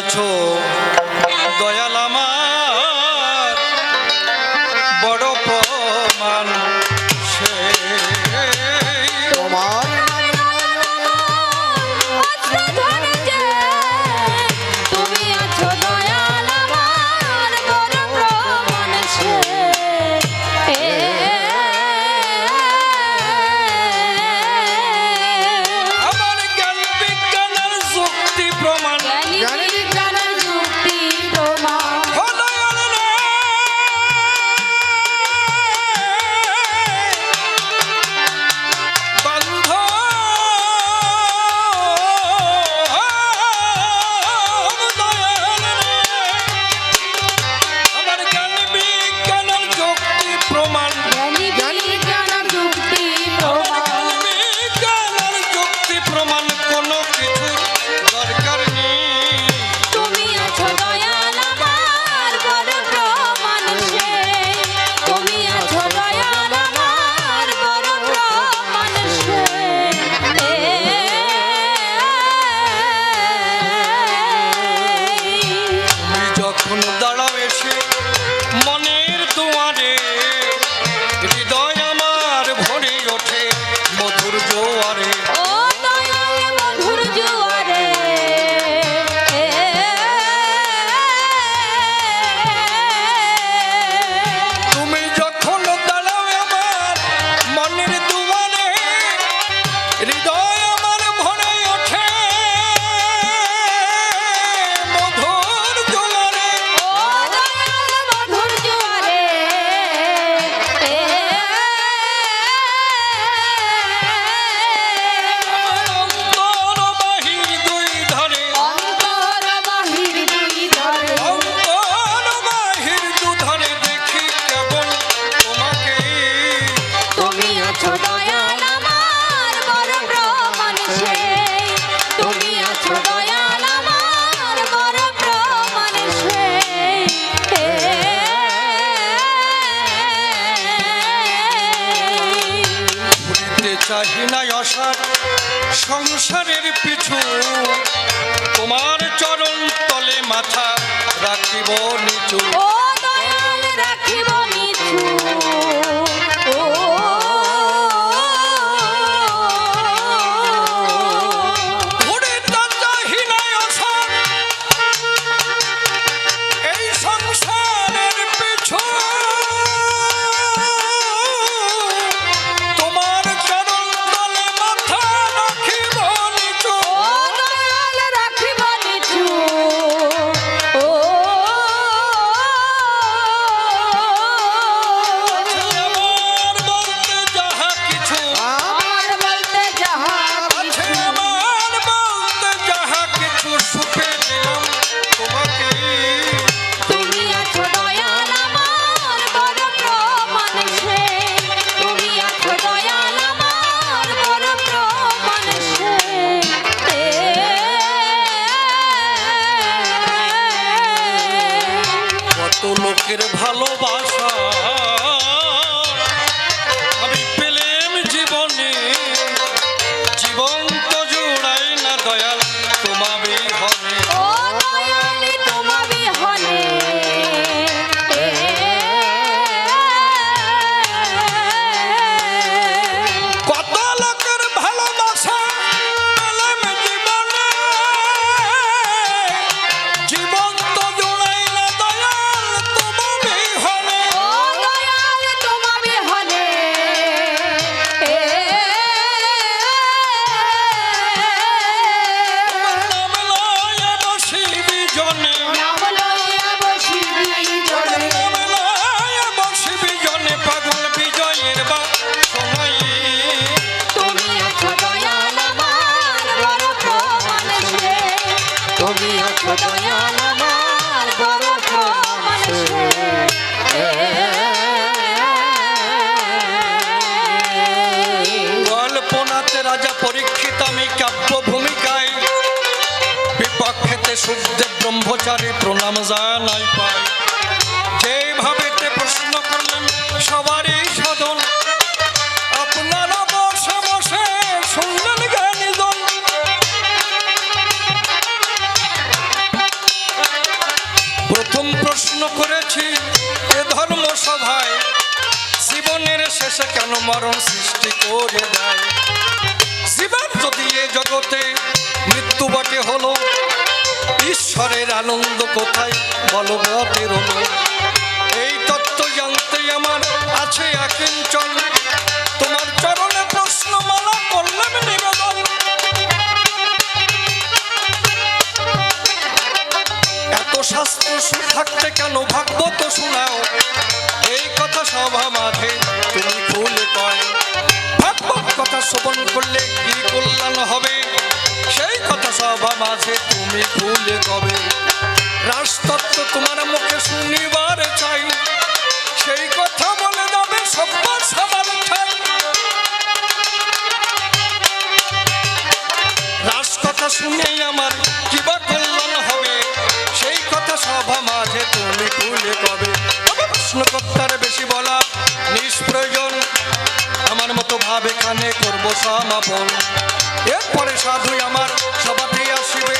আছো দয়াল আমার বড় প্রমাণ সে তোমার তুমি আছো দয়াল আমার বড় প্রমাণ সে আমার জ্ঞান বিজ্ঞানের যুক্তি প্রমাণ জ্ঞানী বিজ্ঞানের যুক্তি প্রমাণ ও দয়াল রে, বান্ধব দয়াল রে, আমার জ্ঞান বিজ্ঞানের যুক্তি প্রমাণ জ্ঞানী বিজ্ঞানের যুক্তি প্রমাণ বিজ্ঞানের যুক্তি প্রমাণ কোনো কিছু দরকার নেই। তুমি আছো দয়াল আমার বড় প্রমাণ সে তুমি আছো দয়াল আমার বড় প্রমাণ সে তুমি যখন দাঁড়াও এসে মনের দুয়ারে, হৃদয় আমার ভরে ওঠে মধুর জোয়ারে। ও দয়াল মধুর জোয়ারে তুমি যখন দাঁড়াও আমার মনের দুয়ারে, হৃদয় আমার ভরে ওঠে মধুর জোয়ারে। ও দয়াল মধুর জোয়ারে অন্তর বাহির দুই ধরে, অন্তর বাহির দুই ধরে অন্তর বাহির দুধরে দেখি কেবল তোমাকে। তুমি আছো দয়াল আমার বড় প্রমাণ সে তুমি আছো দয়াল আমার বড় প্রমাণ সে ঘুরিতে চাহি না অসার সংসারের পিছু, তোমার চরণ তলে মাথা রাখিব নিচু। ও দয়াল রাখিব নিচু ও ঘুরিতে চাহি না অসার এই সংসারের পিছু, তোমার চরণ তলে মাথা রাখিব নিচু। ও দয়াল রাখিব নিচু ও আমার বলতে যাহা কিছু, আমার বলতে যাহা আছে আমার বলতে যাহা কিছু সুপে দিলাম তোমাকে। তুমি আছো দয়াল আমার বড় প্রমাণ সে তুমি আছো দয়াল আমার বড় প্রমাণ সে কত লোকের ভালোবাসা আমি পেলাম জীবনে, জীবন তো জোড়াই না দয়াল তোমার বিহনে। ও দয়াল তোমা বিহনে কত লোকের ভালোবাসা পেলাম জীবনে, জীবন তো জোড়াই না দয়াল তোমার বিহনে। ও দয়াল তোমা বিহনে নাম লয়ে বসিবি জনে, নাম লইয়া বসিবি জনে নাম লয়ে বসিবি জনে, পাগল বিজয়ের বা শোনাই। তুমি আছো দয়াল আমার বড় প্রমাণ সে তুমি আছো দয়াল আমার বড় প্রমাণ সে কল্পনাতে রাজা পরীক্ষিত আমি কাব্য ভূমিকায়, বিপক্ষেতে সুখদেব ব্রহ্মচারী প্রণাম জানাই পাই। যেভাবে প্রশ্ন করলেন সবারই সাধন, আপনারা বসে বসে শুনলেন জ্ঞানী জন। সে কেন মরণ সৃষ্টি করে দেয়? জীবন যদি এ জগতে মৃত্যু বটে হলো, ঈশ্বরের আনন্দ কোথায় বলো বটের হলো? এই তত্ত্ব জানতে আমার আছে আকিঞ্চন, তোমার চরণে প্রশ্নমালা করলাম নিবেদন। এত শাস্ত্র থাকতে কেন ভাগবত শোনাও? এই কথা সভা মাঝে তুমি খুলে কয়। ভাগবত কথা শ্রবণ করলে কি কল্যাণ হবে, সেই কথা সভা মাঝে তুমি খুলে কবে? রাজতত্ত্ব তোমার মুখে শুনিবার চাই, সেই কথা বলে যাবে সভ্য সবার ঠাই। রাজকথা শুনেই আমার কিবা কল্যাণ হবে, সেই কথা সভা মাঝে তুমি খুলে কবে? প্রশ্নকর্তার বেশি বলা নিষ্প্রয়োজন, আমার মতো ভাব এখানে করবো সমাপন। এরপরে সাধু আমার সভাতে আসিবে,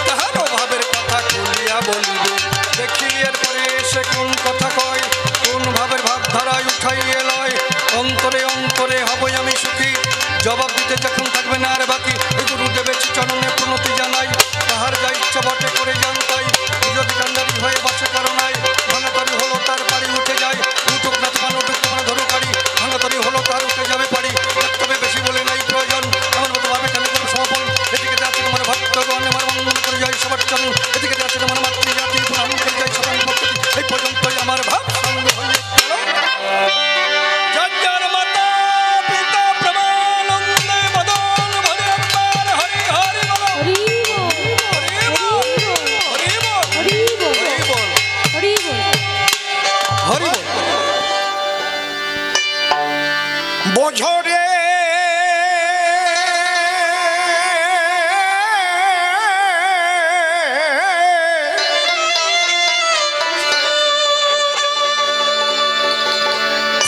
তাহার ভাবের কথা খুলিয়া বলিবে। দেখি এরপরে এসে কোন কথা কয়, কোন ভাবের ভাবধারায় উঠাইয়ে লয়। অন্তরে অন্তরে হবই আমি সুখী, জবাব দিতে যখন থাকবে না আর বাকি। গুরুদেবের চরণে প্রণতি জানাই, তাহার যা ইচ্ছা বটে করে জানতাই। যদি কান্ডারি হয়ে বসে করোনায়, ভাঙাতারি হলো তার পাড়ি উঠে যায়। উঠুক না তখন উঠুক তোমার ধরু পারি, ভাঙাতারি হলো তার উঠে যাবে পারি। তবে বেশি বলে নাই প্রয়োজন, আমার মতো ভাবে কেন কোনো সমাপন। এদিকে আছে তোমার ভক্তগণ আমার মঙ্গল করে যায় সবার চরণ, এদিকে আছে তোমার মাতৃজাতি প্রণাম করে যায় সবার ভক্তি। এই পর্যন্তই আমার ভাব সঙ্গ হয়ে গেল। যার মাতা পিতা প্রমানন্দে মদন ভরে আমার হরি হরি বল, হরি বল, হরি বল, হরি বল, হরি বল। বঝরে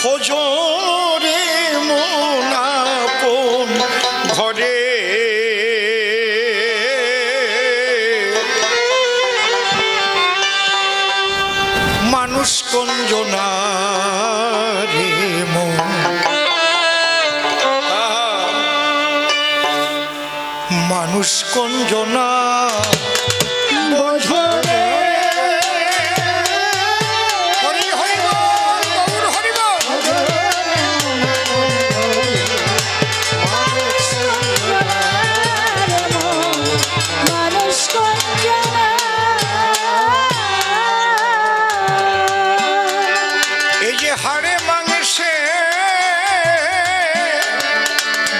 খোঁজরে মোনাপন ঘরে মানুষ কঞ্জনা রে মন, মানুষ কঞ্জনা বঝরে। হরি হরি বল, গৌর হরি বল। এই যে হাড়ে মাংসে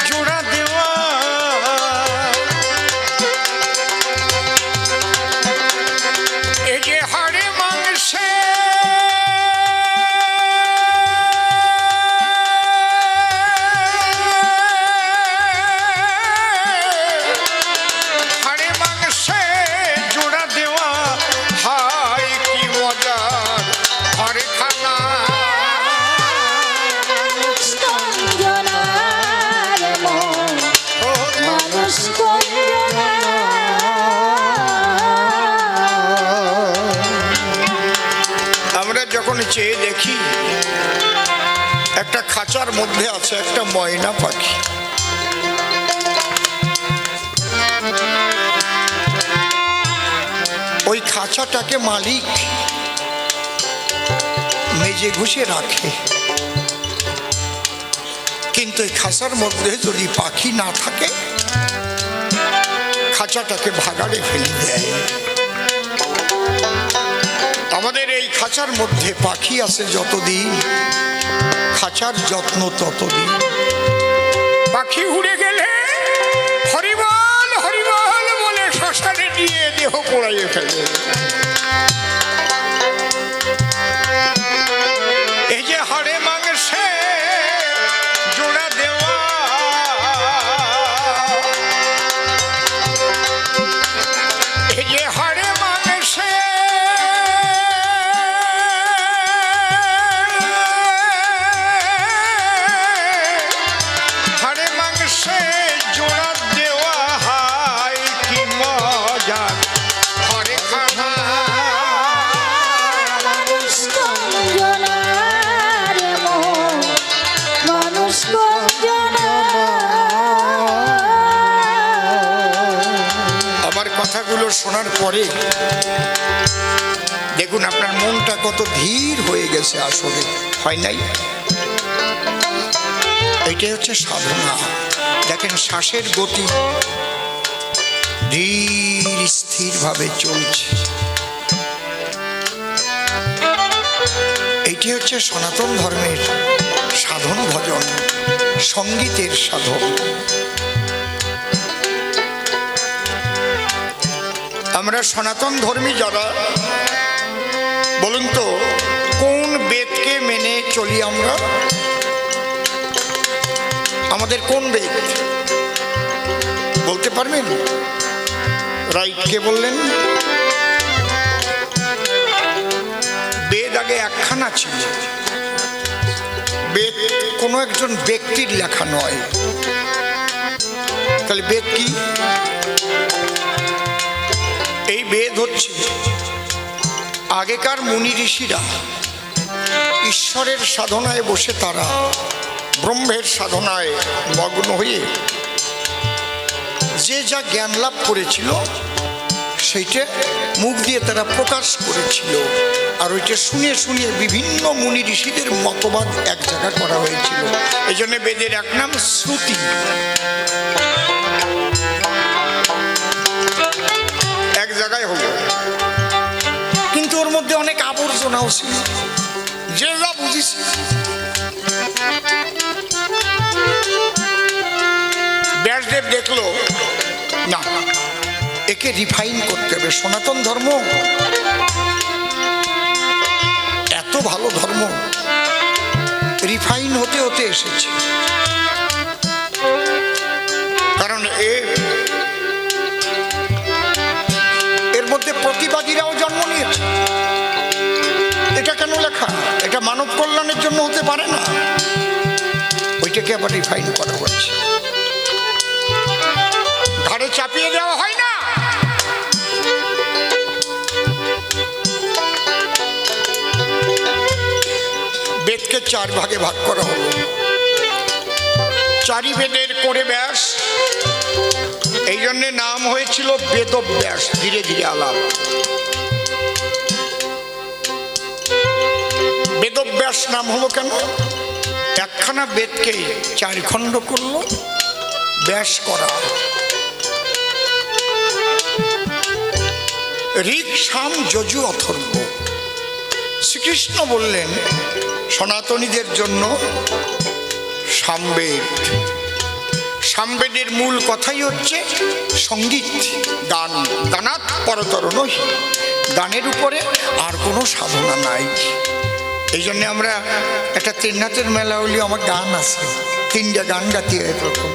জোড়া দেওয়া, এই যে হাড়ে মাংসে হাড়ে মাংসে জোড়া দেওয়া, হাই কি মজার ঘরে খানা। আমরা যখন চেয়ে দেখি একটা খাঁচার মধ্যে আছে একটা ময়না পাখি, ওই খাঁচাটাকে মালিক মেজে ঘুষে রাখে, কিন্তু এই খাঁচার মধ্যে যদি পাখি না থাকে খাঁচাটাকে ভাগাড়ে ফেলে দেয়। আমাদের এই খাঁচার মধ্যে পাখি আছে যতদিন, খাঁচার যত্ন ততদিন। পাখি উড়ে গেলে হরিবল হরিবল বলে শ্মশানে নিয়ে দেহ পোড়াইয়ে ফেলে। এই যে হাড়ে মাংসে জোড়া দেওয়া, এই যে হাড়ে মাংসে হাড়ে মাংসে জোড়া দেওয়া, হাই কি মজা ঘরে খানা। কথাগুলো শোনার পরে দেখুন আপনার মনটা কত ধীর হয়ে গেছে, আসলে হয় নাই? এইটাই হচ্ছে সাধনা। দেখেন শ্বাসের গতি ধীর স্থিরভাবে চলছে। এইটি হচ্ছে সনাতন ধর্মের সাধন ভজন, সঙ্গীতের সাধন। আমরা সনাতন ধর্মী যারা, বলুন তো কোন বেদকে মেনে চলি আমরা? আমাদের কোন বেদ বলতে পারবেন? রাইট, কে বললেন? বেদ আগে একখানা ছিল। বেদ কোনো একজন ব্যক্তির লেখা নয়। তাহলে বেদ কি? এই বেদ হচ্ছে আগেকার মুনি ঋষিরা ঈশ্বরের সাধনায় বসে, তারা ব্রহ্মের সাধনায় মগ্ন হয়ে যে যা জ্ঞান লাভ করেছিল সেইটা মুখ দিয়ে তারা প্রকাশ করেছিল। আর ওইটা শুনিয়ে শুনিয়ে বিভিন্ন মুনি ঋষিদের মতবাদ এক জায়গা করা হয়েছিল। এই জন্য বেদের এক নাম শ্রুতি। এক জায়গায় হলো, কিন্তু ওর মধ্যে অনেক আবর্জনাও ছিল, যে যা বুঝিস। ব্যাসদেব দেখলো না, একে রিফাইন করতে হবে। সনাতন ধর্ম এত ভালো ধর্ম, রিফাইন হতে হতে এসেছে। কারণ এর মধ্যে প্রতিবাদীরাও জন্ম নিয়েছে। এটা কেন লেখা? এটা মানব কল্যাণের জন্য হতে পারে না। ওইটাকে আবার রিফাইন করা হচ্ছে, ঘাড়ে চাপিয়ে দেওয়া হয় না। বেদকে চার ভাগে ভাগ করা হলো। চারি বেদের করে ব্যাস, এই জন্যে নাম হয়েছিল বেদব্যাস। ধীরে ধীরে আলাপ। বেদব্যাস নাম হলো কেন? একখানা বেদকে চার খণ্ড করলো, ব্যাস করা। ঋক, সাম, যজু, অথর্ব। শ্রীকৃষ্ণ বললেন সনাতনীদের জন্য সামবেদ। সামবেদের মূল কথাই হচ্ছে সঙ্গীত, গান। গানাৎ পরতর নহি, গানের উপরে আর কোনো সাধনা নাই। এই জন্যে আমরা একটা ত্রিনাথের মেলা হলে আমার গান আছে, 3টা গান গাতি হয়। প্রথম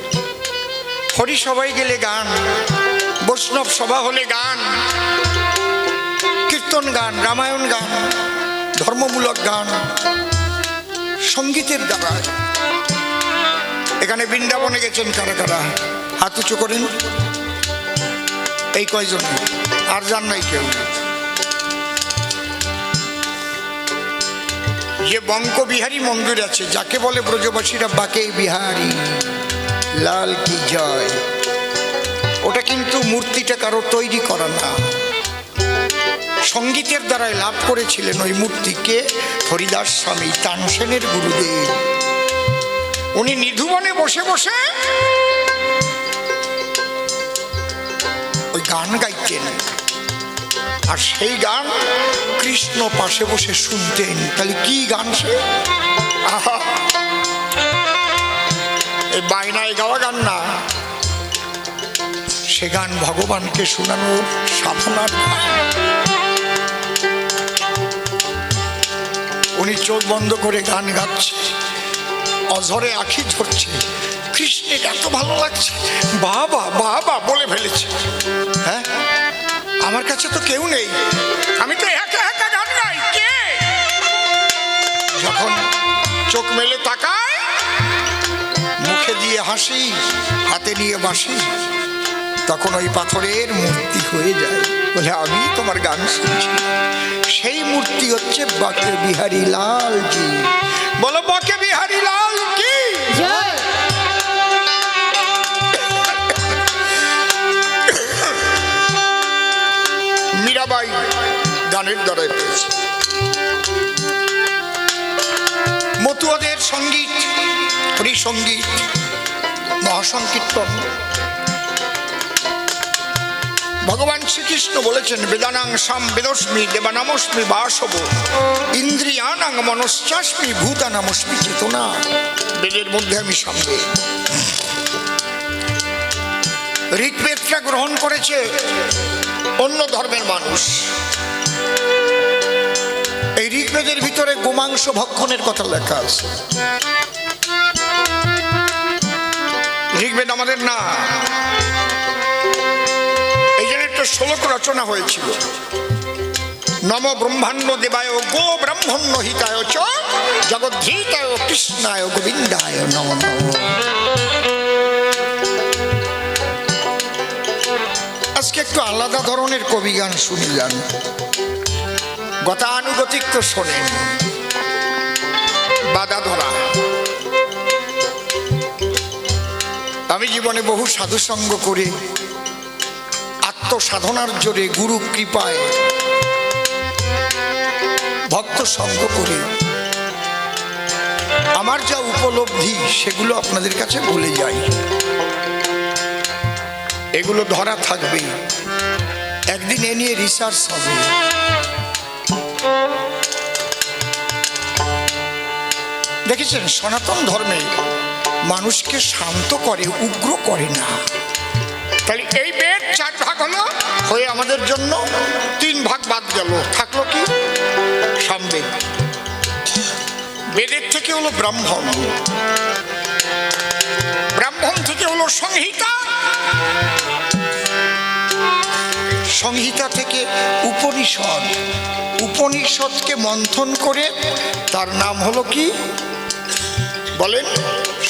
হরি সবাই গেলে গান, বৈষ্ণব সভা হলে গান, কীর্তন গান, রামায়ণ গান, ধর্মমূলক গান, সঙ্গীতের দ্বারা। এখানে বৃন্দাবনে গেছেন কারা কারা? হাত উঁচু করেন। এই কয়জন, আর যান নাই কেউ? যে বঙ্ক বিহারী মন্দির আছে, যাকে বলে ব্রজবাসীরা বাকে বিহারী লাল কি জয়, ওটা কিন্তু মূর্তিটা কারো তৈরি করা না, সঙ্গীতের দ্বারাই লাভ করেছিলেন ওই মূর্তিকে হরিদাস স্বামী, তানসেনের গুরুদেব। উনি নিধুবনে বসে বসে ওই গান গাইতেন, আর সেই গান কৃষ্ণ পাশে বসে শুনতেন। তাহলে কি গান সে? আহা, এই বায়নায় গাওয়া গান না, সে গান ভগবানকে শোনানোর সাধনার গান। উনি চোখ বন্ধ করে গান গাচ্ছে, অঝরে আঁখি ঝরছে, কৃষ্ণের এত ভালো লাগছে, বাবা বাবা বলে ফেলেছে। হ্যাঁ, আমার কাছে তো কেউ নেই, আমি তো একা একা গান গাই। কে? যখন চোখ মেলে তাকায়, মুখে দিয়ে হাসি, হাতে নিয়ে বাঁশি, তখন ওই পাথরের মূর্তি হয়ে যায়। বলে আমি তোমার গান শুনছি। সেই মূর্তি হচ্ছে বাকে বিহারী লাল জি। বলো বাকে বিহারী লাল কি জয়। গানের দ্বারাই পেয়েছে। মতুয়াদের সঙ্গীত, হরিসঙ্গীত, মহাসংকীর্তন। ভগবান শ্রীকৃষ্ণ বলেছেন বেদানাং সাম বেদস্মি দেবানামস্মি বাসব ইন্দ্রিয়ানাং মনশ্চাস্মি ভূতানামস্মি চেতনা। বেদের মধ্যে আমি সামনে। ঋগ্বেদটা গ্রহণ করেছে অন্য ধর্মের মানুষ। এই ঋগ্বেদের ভিতরে গোমাংস ভক্ষণের কথা লেখা আছে। ঋগ্বেদ আমাদের না, এই জন্য একটা শ্লোক রচনা হয়েছিল, নম ব্রহ্মাণ্ড দেবায় গো ব্রাহ্মণ্য হিতায় চ জগদ্ধীতায় কৃষ্ণায় গোবিন্দায় নম নম। আজকে একটু আলাদা ধরনের কবি গান শুনে যান, গতানুগতিক তো শোনেন, বাধা ধরা। আমি জীবনে বহু সাধুসঙ্গ করে আত্মসাধনার জোরে গুরু কৃপায় ভক্ত সঙ্গ করে আমার যা উপলব্ধি সেগুলো আপনাদের কাছে বলে যাই। এগুলো ধরা থাকবে, একদিন এ নিয়ে রিসার্চ হবে। দেখেছেন সনাতন ধর্মে মানুষকে শান্ত করে, উগ্র করে না। তাহলে এই বেদ 4 ভাগ হলো হয়ে আমাদের জন্য 3 ভাগ বাদ গেল, থাকলো কি সামবেদ। বেদের থেকে হলো ব্রাহ্মণ, ব্রাহ্মণ থেকে হলো সংহিতা, সংহিতা থেকে উপনিষদ, উপনিষদকে মন্থন করে তার নাম হলো কি বলেন?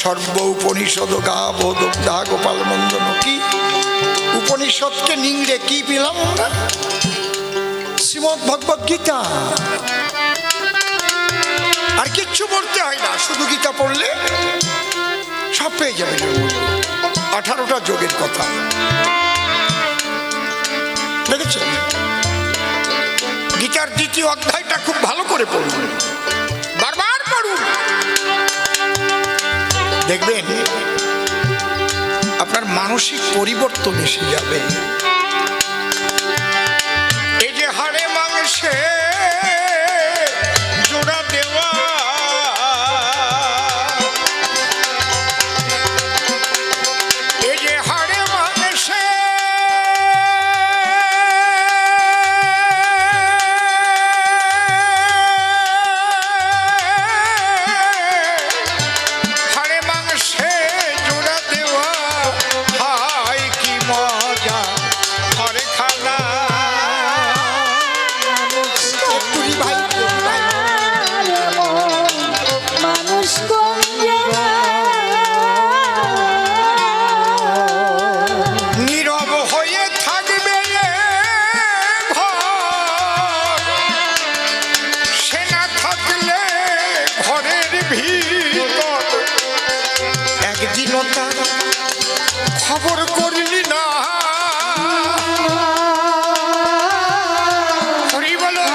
সর্ব উপনিষদ গা বোধা গোপাল নন্দন। কি উপনিষদকে নিংড়ে কি পেলাম আমরা? শ্রীমদ্ ভগবদ গীতা। আর কিচ্ছু পড়তে হয় না, শুধু গীতা পড়লে সব পেয়ে যাবে। 18টা যোগের কথা দেখেছেন? গীতার 2য় অধ্যায়টা খুব ভালো করে পড়ুন, বারবার পড়ুন, দেখবেন আপনার মানসিক পরিবর্তন এসে যাবে। এই যে হাড়ে মাংসে জোড়া দেওয়া, এই যে হাড়ে মাংসে খবর করলি না, হরি বলো।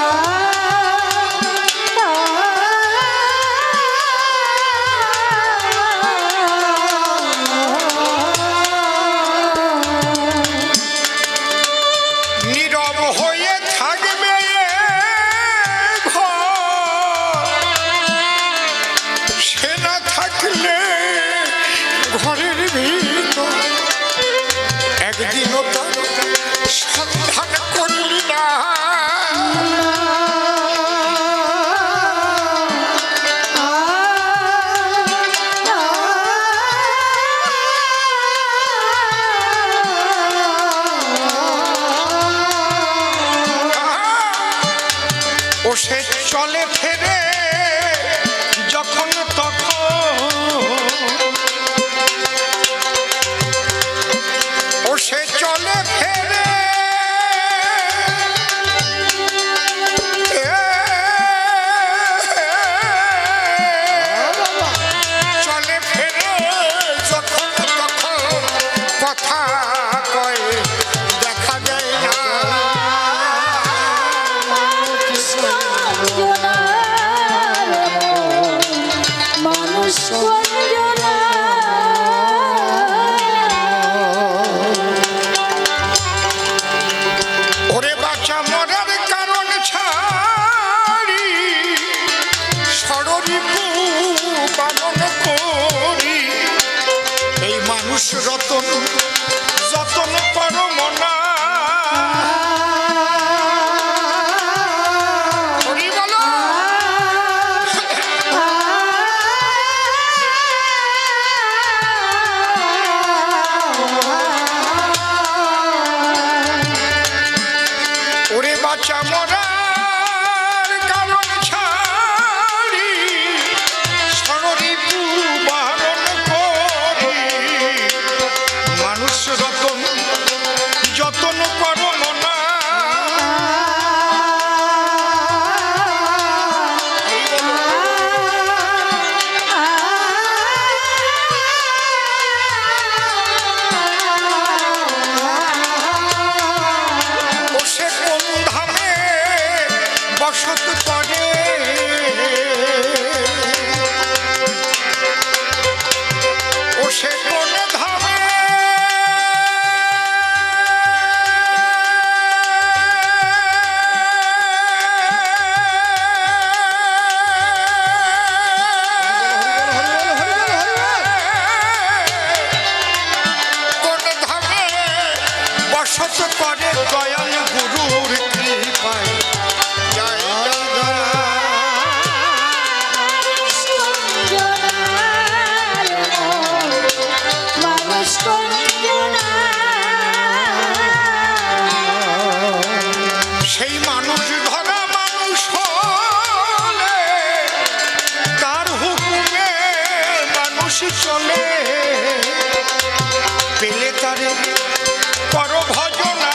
নীরব হয়ে থাকবে ঘর, সে না থাকলে ঘরের ভিতর একদিনও তার সন্ধান করলি না। ও সে চলে ফেরে যখন তখন, ও সে চলে ফেরে চলে ফেরে যখন তখন, কথা কয় দেখা যায় না। রতন যতন করো মনা হরি বলো। ওরে বাচ্চা মরার কারণ ছাড়ি ষড়রিপু বারণ করি মানুষ রতন যতন করো মনা। ও সে কোন ধামে বসত করে ও সে কোন ধামে কোন ধামে বসত করে দয়াল গুরুর কৃপায় জয় জয় জয়। সেই মানুষ ধরা মানুষ হলে তার হুকুমে মানুষ চলে পেলে তারে করো ভজনা।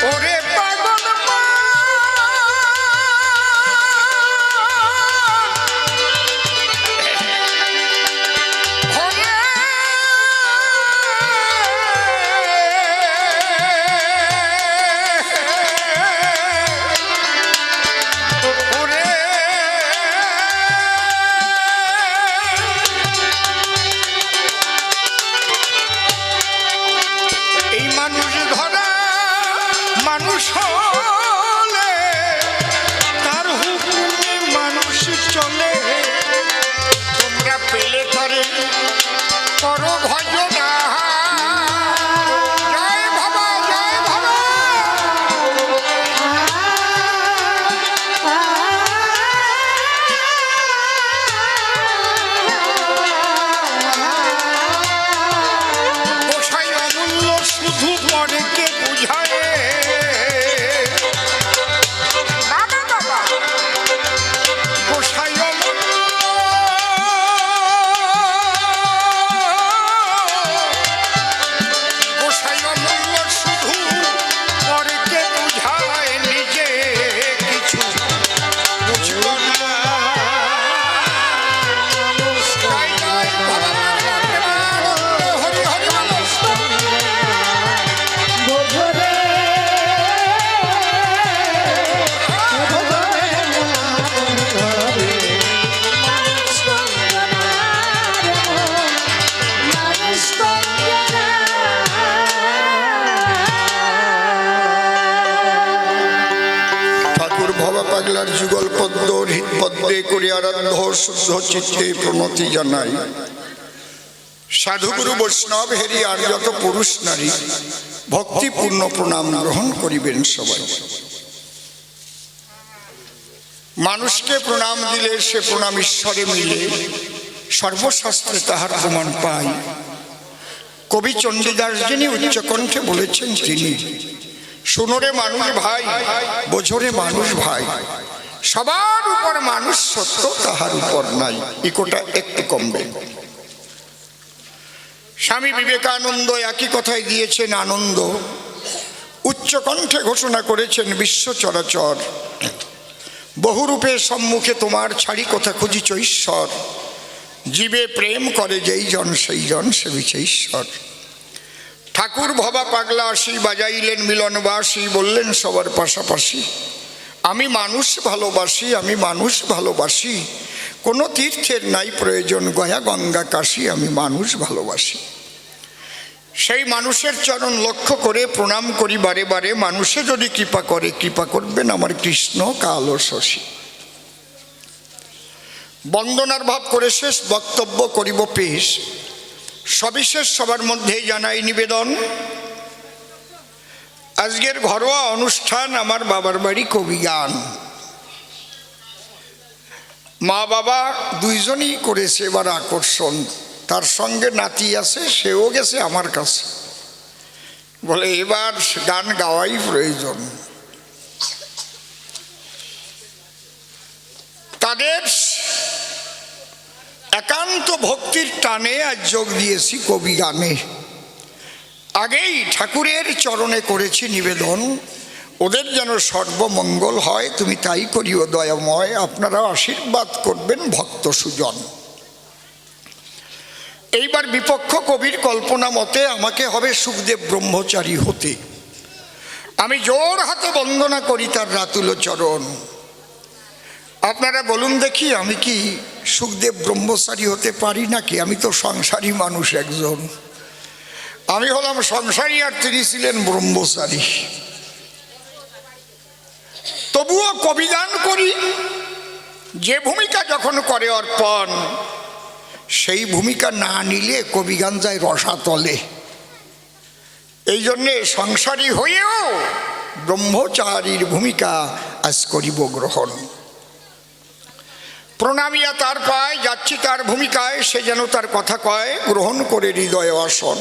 ওরে পাগল ওরে ওরে এই মানুষ ধরা মানুষ হলে তার হুকুমে মানুষ চলে তোমরা পেলে তারে করো ভজনা। জয় বাবা জয় বাবা। গোসাই অমূল্য শুধু পরেকে বুঝায় বাবা বাবা। গোসাই অমূল্য গোসাই অমূল্য শুধু পরেকে বুঝায় নিজে কিছু বুঝব না। জয় জয় ভগবান হরি হরি বলো। ঠাকুর ভবা পাগলার যুগল পদ্ম হৃৎপদ্মে করে আরাধ্য শুদ্ধ চিত্তে প্রণতি জানাই। সাধুগুরু বৈষ্ণব হেরি আর যত পুরুষ নারী ভক্তিপূর্ণ প্রণাম গ্রহণ করিবেন সবাই। মানুষকে প্রণাম দিলে সে প্রণাম ঈশ্বরে মিলে সর্বশাস্ত্রে তাহার প্রমাণ পাই। কবি চণ্ডীদাস যিনি উচ্চকণ্ঠে বলেছেন তিনি শুনোরে মানুষ ভাই বোঝরে মানুষ ভাই সবার উপর মানুষ সত্য তাহার উপর নাই। ইকোটা একটু কমবে। স্বামী বিবেকানন্দ একই কথাই দিয়েছেন আনন্দ। উচ্চকণ্ঠে ঘোষণা করেছেন বিশ্ব চরাচর বহুরূপে সম্মুখে তোমার ছাড়ি কথা খুঁজিছ ঈশ্বর। জীবে প্রেম করে যেই জন সেই জন সেবিছে ঈশ্বর। ঠাকুর ভবা পাগলা আসি বাজাইলেন মিলনবাসী বললেন সবার পাশাপাশি আমি মানুষ ভালোবাসি আমি মানুষ ভালোবাসি কোনো তীর্থের নাই প্রয়োজন গয়া গঙ্গা কাশী আমি মানুষ ভালোবাসি। সেই মানুষের চরণ লক্ষ্য করে প্রণাম করি বারে বারে। মানুষে যদি কৃপা করে, কৃপা করবেন আমার কৃষ্ণ কালো শশী। বন্দনার ভাব করে শেষ বক্তব্য করিব পেশ। সবিশেষ সবার মধ্যেই জানাই নিবেদন, আজকের ঘরোয়া অনুষ্ঠান আমার বাবার বাড়ি কবিগান। মা বাবা দুইজনই করেছে এবার আকর্ষণ। তার সঙ্গে নাতি আছে, সেও গেছে আমার কাছে, বলে এবার গান গাওয়াই প্রয়োজন। তাদের একান্ত ভক্তির টানে আজ যোগ দিয়েছি কবি গানে। আগেই ঠাকুরের চরণে করেছি নিবেদন, ওদের যেন সর্বমঙ্গল হয়, তুমি তাই করিও দয়াময়। আপনারা আশীর্বাদ করবেন ভক্ত সুজন। এইবার বিপক্ষ কবির কল্পনা মতে আমাকে হবে সুখদেব ব্রহ্মচারী হতে। আমি জোর হাতে বন্দনা করি তার রাতুল চরণ। আপনারা বলুন দেখি, আমি কি সুখদেব ব্রহ্মচারী হতে পারি নাকি? আমি তো সংসারী মানুষ একজন, আমি হলাম সংসারী আর তিনি ছিলেন ব্রহ্মচারী। তবুও কবিগান করি, যে ভূমিকা যখন করে অর্পণ, সেই ভূমিকা না নিলে কবিগান যায় রসাতলে। এই জন্যে সংসারী হয়েও ব্রহ্মচারীর ভূমিকা আজ করিব গ্রহণ। প্রণামিয়া তার পায়, যাচ্ছি তার ভূমিকায়, সে যেন তার কথা কয়, গ্রহণ করে হৃদয় আসন।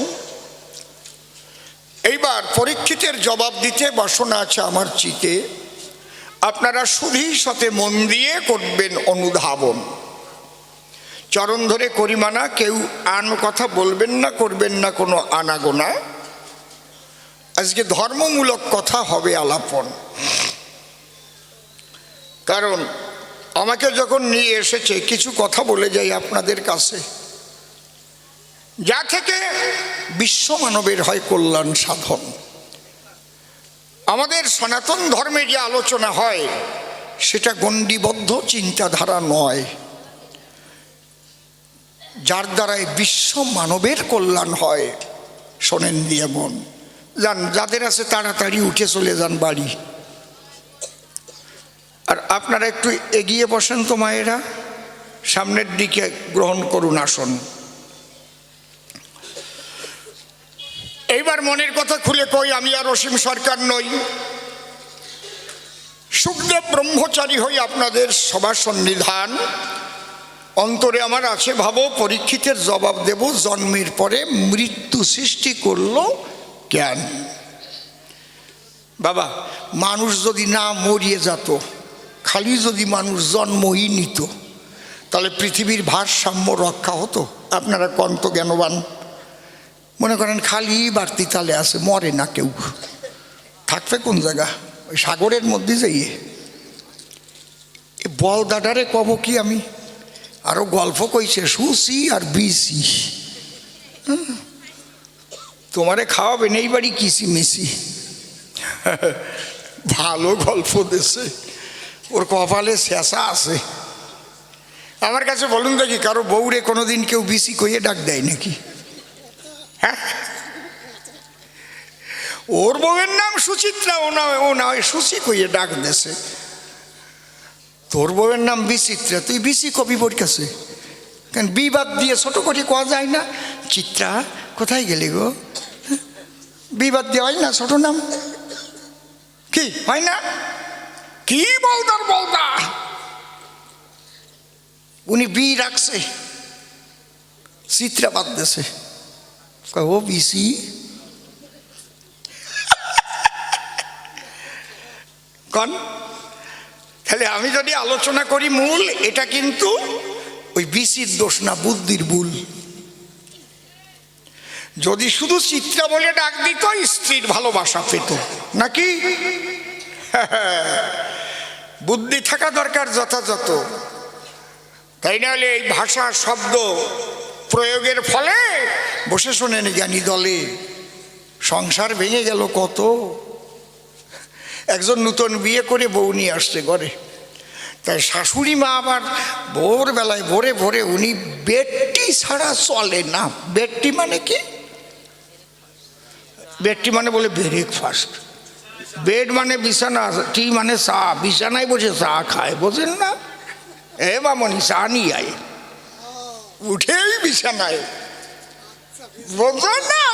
এইবার পরীক্ষিতের জবাব দিতে বাসনা আছে আমার চিতে। আপনারা শুধুই সাথে মন দিয়ে করবেন অনুধাবন। চরণ ধরে করি মানা, কেউ আন কথা বলবেন না, করবেন না কোনো আনাগোনা। আজকে ধর্মমূলক কথা হবে আলাপন। কারণ আমাকে যখন নিয়ে এসেছে, কিছু কথা বলে যাই আপনাদের কাছে, যা থেকে বিশ্ব মানবের হয় কল্যাণ সাধন। আমাদের সনাতন ধর্মে যে আলোচনা হয় সেটা গণ্ডিবদ্ধ চিন্তাধারা নয়, যার দ্বারাই বিশ্ব মানবের কল্যাণ হয়। শোনেন দিয়ে মন যান, যাদের আছে তাড়াতাড়ি উঠে চলে যান বাড়ি। আর আপনারা একটু এগিয়ে বসেন তো মায়েরা, সামনের দিকে গ্রহণ করুন আসন। এইবার মনের কথা খুলে কই, আমি আর অসীম সরকার নই। সুখদেব ব্রহ্মচারী হই আপনাদের সবার সন্নিধান। অন্তরে আমার আছে ভাবো, পরীক্ষিতের জবাব দেব, জন্মের পরে মৃত্যু সৃষ্টি করলো জ্ঞান। বাবা, মানুষ যদি না মরিয়ে যেত, খালি যদি মানুষ জন্মই নিত, তাহলে পৃথিবীর ভারসাম্য রক্ষা হতো? আপনারা কন্ত জ্ঞানবান। মনে করেন খালি বাড়তি তালে আছে, মরে না কেউ, থাকবে কোন জায়গা? ওই সাগরের মধ্যে যাইয়ে। বল দাদারে কব কি আমি, আরো গল্প কইছে সুসি আর বিসি, তোমারে খাওয়াবে নেই বাড়ি কিসি মিসি। ভালো গল্প দেশে, ওর কপালে শেষা আছে। আমার কাছে বলুন দেখি, কারো বউরে কোনোদিন কেউ বিসি কইয়ে ডাক দেয় নাকি? হ্যাঁ, ওর বউয়ের নাম সুচিত্রা, ও না ওই সুচি কইয়ে ডাক দেশে। তোর বউয়ের নাম বিচিত্রা, তুই বিসি কবি বোর কাছে কেন? বিবাদ দিয়ে ছোট করে কোয়া যায় না, চিত্রা কোথায় গেলি গো? বিবাদ দিয়ে হয় না ছোট নাম, কি হয় না? কি বলদার বলদা, উনি বি রাখছে, চিত্রা বাদ দেশে, ও বিসি। কন তাহলে আমি যদি আলোচনা করি মূল, এটা কিন্তু ওই বিসির দোষ না, বুদ্ধির ভুল। যদি শুধু চিত্রা বলে ডাক দিত, স্ত্রীর ভালোবাসা পেত নাকি? বুদ্ধি থাকা দরকার যথাযথ, তাই নাহলে এই ভাষা শব্দ প্রয়োগের ফলে বসে শোনেন জ্ঞানী দলে সংসার ভেঙে গেল কত। একজন নূতন বিয়ে করে বউ নিয়ে আসছে ঘরে, তাই শাশুড়ি মা আবার ভোরবেলায় ভোরে ভোরে, উনি বেডটি ছাড়া চলে না। বেডটি মানে কি? বেডটি মানে বলে ব্রেকফাস্ট, বেড মানে বিছানা, টি মানে চা, বিছানায় বসে চা খায়, বোঝেন না? এ মামনি চা নিয়ে আয়, উঠেই বিছানায়, বোঝো না?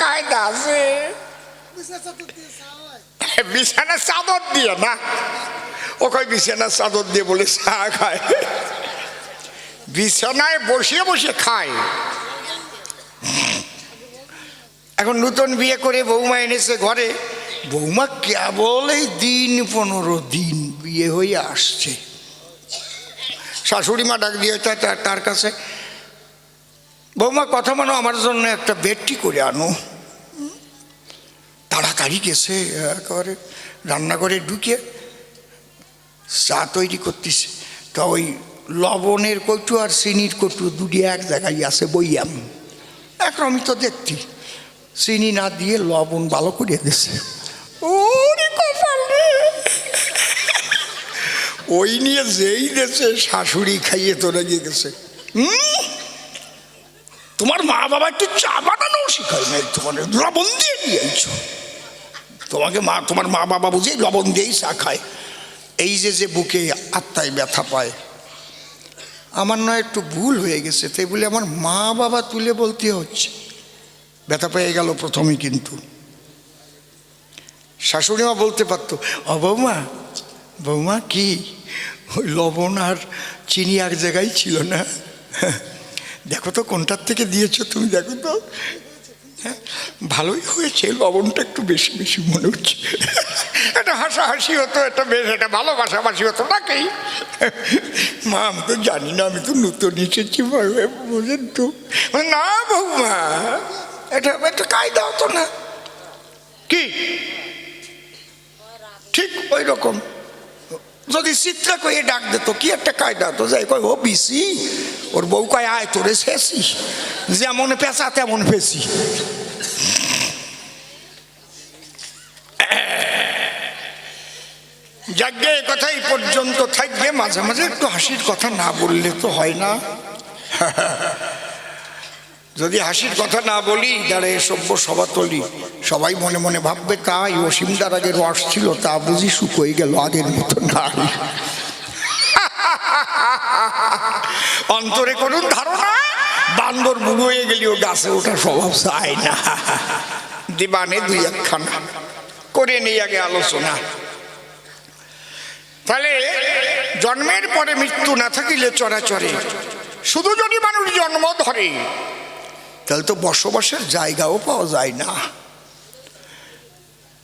কায়দা আছে, বিছানা চাদর দিয়ে না, ও কয় বিছানা চাদর দিয়ে বলে চা খায়, বিছানায় বসে বসে খায়। এখন নতুন বিয়ে করে বৌমা এনেছে ঘরে, বৌমা কেবল এই 15 দিন বিয়ে হয়ে আসছে। শাশুড়ি মা ডাক দিয়ে তার কাছে, বৌমা কথা মানো, আমার জন্য একটা বেডটি করে আনো। তাড়াতাড়ি গেছে, একেবারে রান্নাঘরে ঢুকে চা তৈরি করতেছে। তা ওই লবণের কটু আর চিনির কটু দুটি এক জায়গায় আছে বইয়াম, এখন আমি তো দেখছি চিনি না দিয়ে লবণ ভালো করে দিছে। ওরে কপাল রে, ওই নিয়ে যেই দেশে শাশুড়ি খাইয়ে তোরা গিয়ে গেছে। তোমার মা বাবা একটু চা বানানো শিখায় নাই, তোমার লবণ দিয়ে দিয়েছ, তোমাকে তোমার মা বাবা বুঝে লবণ দিয়েই চা খায়। এই যে বুকে আত্মায় ব্যথা পায়, আমার নয় একটু ভুল হয়ে গেছে, তাই বলে আমার মা বাবা তুলে বলতে হচ্ছে। ব্যথা পেয়ে গেল প্রথমেই, কিন্তু শাশুড়ি মা বলতে পারতো, ও বৌমা, বৌমা কি ওই লবণ আর চিনি এক জায়গায় ছিল না, দেখো তো কোনটার থেকে দিয়েছো তুমি, দেখো তো। হ্যাঁ, ভালোই হয়েছে, লবণটা একটু বেশি বেশি মনে হচ্ছে। এটা হাসাহাসি হতো, এটা বেশ, এটা ভালোবাসাবাসি হতো নাকি? মা আমি তো জানি না, আমি তো নতুন এসেছি, বোঝেন তো। না বৌমা, এটা একটা কায়দা হতো না কি? ঠিক ওই রকম যদি চিত্রা কয়ে ডাক দিত, কি একটা কায়দা হতো, যাই কয় ও বিসি, ওর বউ কয় আয় তোরে শেষি, যেমন পেঁচা তেমন পেঁচি। যাকে এ কথাই পর্যন্ত থাকবে, মাঝে মাঝে একটু হাসির কথা না বললে তো হয় না। যদি হাসির কথা না বলি, দাঁড়ে সভ্য সভাতলি, সবাই মনে মনে ভাববে তাই অসীমদার আগে রস ছিল, তা বুঝি শুকোই গেল, আগের মতো নাই। অন্তরে করুন ধারণা, বান্দর বুড়ো হয়ে গেলেও গাছে ওঠা স্বভাব চায় না। দিবানে দুই একখানা করে নেই আগে আলোচনা। তাহলে জন্মের পরে মৃত্যু না থাকিলে চরাচরে, শুধু যদি মানুষ জন্ম ধরে তাহলে তো বসবাসের জায়গাও পাওয়া যায় না।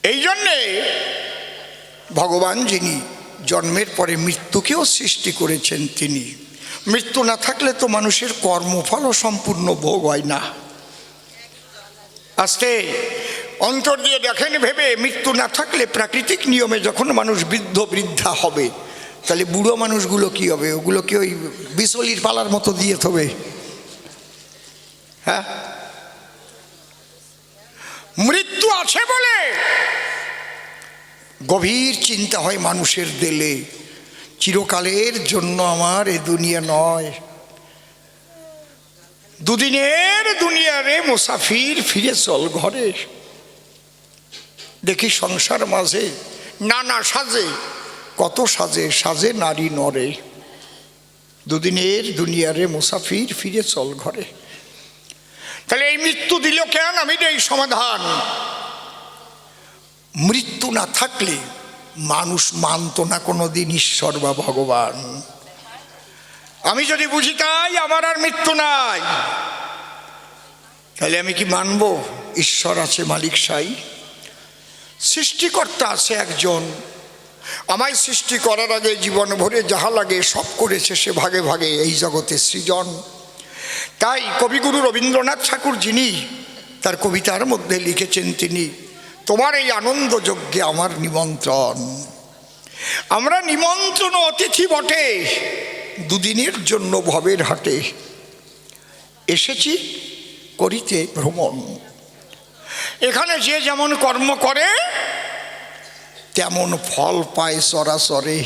এই জন্যে ভগবান যিনি জন্মের পরে মৃত্যুকেও সৃষ্টি করেছেন, তিনি মৃত্যু না থাকলে তো মানুষের কর্মফলও সম্পূর্ণ ভোগ হয় না। আজকে অন্তর দিয়ে দেখেন ভেবে, মৃত্যু না থাকলে প্রাকৃতিক নিয়মে যখন মানুষ বৃদ্ধ বৃদ্ধা হবে, তাহলে বুড়ো মানুষগুলো কি হবে? ওগুলোকে ওই বিচলির পালার মতো দিয়ে থবে। হ্যাঁ, মৃত্যু আছে বলে গভীর চিন্তা হয় মানুষের দিলে, চিরকালের জন্য আমার এ দুনিয়া নয়, দুদিনের দুনিয়ারে মুসাফির, ফিরে চল ঘরে। দেখি সংসার মাঝে নানা সাজে, কত সাজে সাজে নারী নরে, দুদিনের দুনিয়ারে মুসাফির, ফিরে চল ঘরে। তাহলে এই মৃত্যু দিল কেন? আমি এই সমাধান, মৃত্যু না থাকলে মানুষ মানত না কোনোদিন ঈশ্বর বা ভগবান। আমি যদি বুঝি তাই আমার আর মৃত্যু নাই, তাহলে আমি কি মানব ঈশ্বর আছে, মালিক সাই, সৃষ্টিকর্তা আছে একজন, আমায় সৃষ্টি করার আগে জীবন ভরে যাহা লাগে সব করেছে সে ভাগে ভাগে এই জগতে সৃজন। তাই কবিগুরু রবীন্দ্রনাথ ঠাকুর যিনি তার কবিতার মধ্যে লিখেছেন, তিনি তোমার এই আনন্দ যজ্ঞে আমার নিমন্ত্রণ। আমরা নিমন্ত্রণ অতিথি বটে, দুদিনের জন্য ভবের হাটে এসেছি করিতে ভ্রমণ। এখানে যে যেমন কর্ম করে তেমন ফল পায় চরাচরে।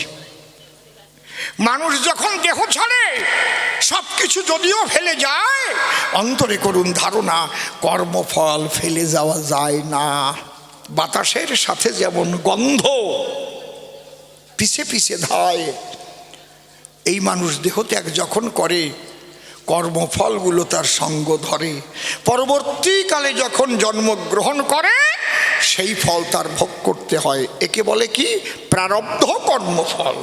মানুষ যখন দেহ ছাড়ে সব কিছু যদিও ফেলে যায়, অন্তরে করুন ধারণা কর্মফল ফেলে যাওয়া যায় না। বাতাসের সাথে যেমন গন্ধ পিছে পিছে ধায়, এই মানুষ দেহ ত্যাগ যখন করে কর্মফলগুলো তার সঙ্গ ধরে, পরবর্তীকালে যখন জন্মগ্রহণ করে সেই ফল তার ভোগ করতে হয়। একে বলে কি? প্রারব্ধ কর্মফল।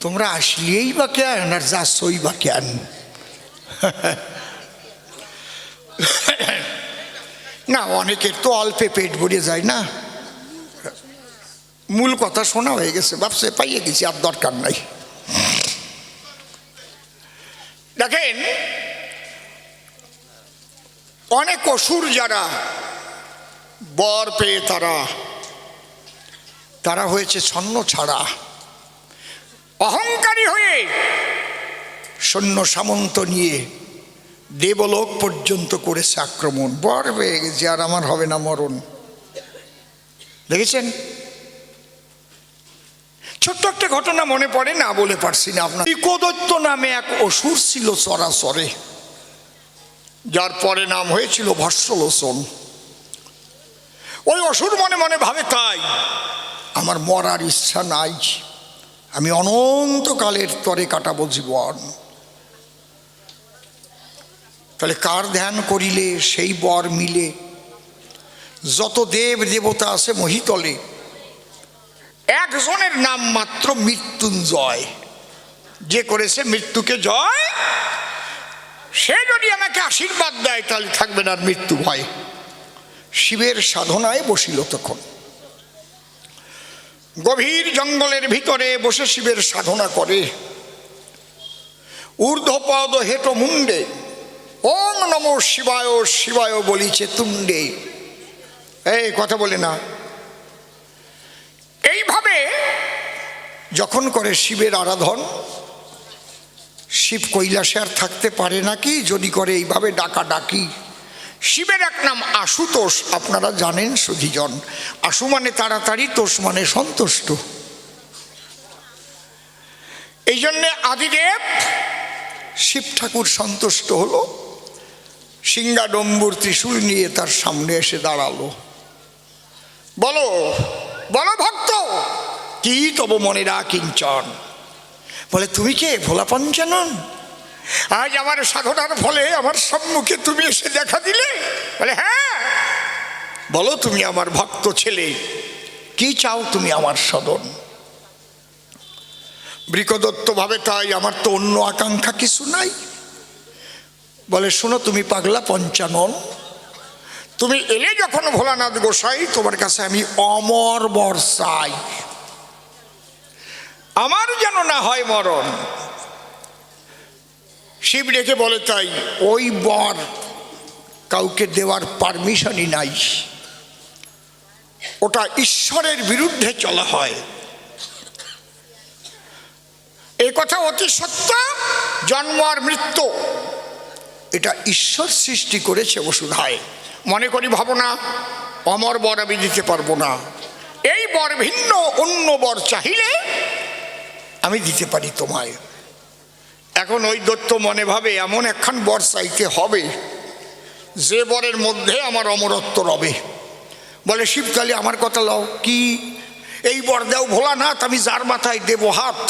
তোমরা আসলেই বা কেন আর যাচ্ছই বা কেন? না, অনেকের তো অল্পে পেট ভরে যায় না। মূল কথা শোনা হয়ে গেছে, ভাবছে পাইয়ে গেছি, আর দরকার নাই। দেখেন, অনেক অসুর যারা বর পেয়ে তারা হয়েছে ছন্ন ছাড়া, অহংকারী হয়ে সৈন্য সামন্ত নিয়ে দেবলোক পর্যন্ত করেছে আক্রমণ। বর পেয়ে গেছে, আর আমার হবে না মরণ। দেখেছেন? ছোট্ট একটা ঘটনা মনে পড়ে, না বলে পারছি না আপনার। ইকোদৈত্য নামে এক অসুর ছিল চরাচরে, যার পরে নাম হয়েছিল ভস্মলোচন। ওই অসুর মনে মনে ভাবে, তাই আমার মরার ইচ্ছা নাই, আমি অনন্তকালের তরে কাটাবো জীবন। তাহলে কার ধ্যান করিলে সেই বর মিলে? যত দেব দেবতা আছে মহিতলে, একজনের নাম মাত্র মৃত্যুঞ্জয়। যে করেছে মৃত্যুকে জয়, সে যদি আমাকে আশীর্বাদ দেয় তাহলে থাকবে না আর মৃত্যু ভয়। শিবের সাধনায় বসিল তখন, গভীর জঙ্গলের ভিতরে বসে শিবের সাধনা করে। ঊর্ধ্বপদ হেট মুন্ডে ওম নমঃ শিবায় শিবায় বলিছে তুণ্ডে। এই কথা বলে না, এইভাবে যখন করে শিবের আরাধন, শিব কৈলাসে আর থাকতে পারে নাকি যদি করে এইভাবে ডাকাডাকি। শিবের এক নাম আশুতোষ, আপনারা জানেন সুধীজন। আশু মানে তাড়াতাড়ি, তোষ মানে সন্তুষ্ট। এই জন্যে আদিদেব শিব ঠাকুর সন্তুষ্ট হলো, সিংহাডম্বুর ত্রিশূল নিয়ে তার সামনে এসে দাঁড়ালো। বলো বলো ভক্ত, কি তব মনেরা কিঞ্চন? বলে, তুমি কে? ভোলা পঞ্চানন? আজ আমার সাধনার ফলে আমার সম্মুখে তুমি এসে দেখা দিলে। বলে, হ্যাঁ। বলো, তুমি আমার ভক্ত ছেলে, কি চাও তুমি আমার সদন? বৃকদত্ত ভাবে, তাই আমার তো অন্য আকাঙ্ক্ষা কিছু নাই। বলে, শোনো তুমি পাগলা পঞ্চানন, তুমি এলে যখন ভোলানাথ গোসাই, তোমার কাছে আমি অমর বর চাই, আমার যেন না হয় মরণ। শিব রেখে বলে, তাই ওই বর কাউকে দেওয়ার পারমিশনই নাই, ওটা ঈশ্বরের বিরুদ্ধে চলা হয়। এই কথা অতি সত্য। জন্ম আর মৃত্যু এটা ঈশ্বর সৃষ্টি করেছে বসুধায়। মনে করি ভাবনা, অমর বর আমি দিতে পারবো না, এই বর ভিন্ন অন্য বর চাহিলে আমি দিতে পারি তোমায়। এখন ওই দৈত্য মনে ভাবে, এমন একখান বর চাইতে হবে যে বরের মধ্যে আমার অমরত্ব রবে। বলে, শিবকালী আমার কথা লও, কি এই বর দেও ভোলানাথ, আমি যার মাথায় দেব হাত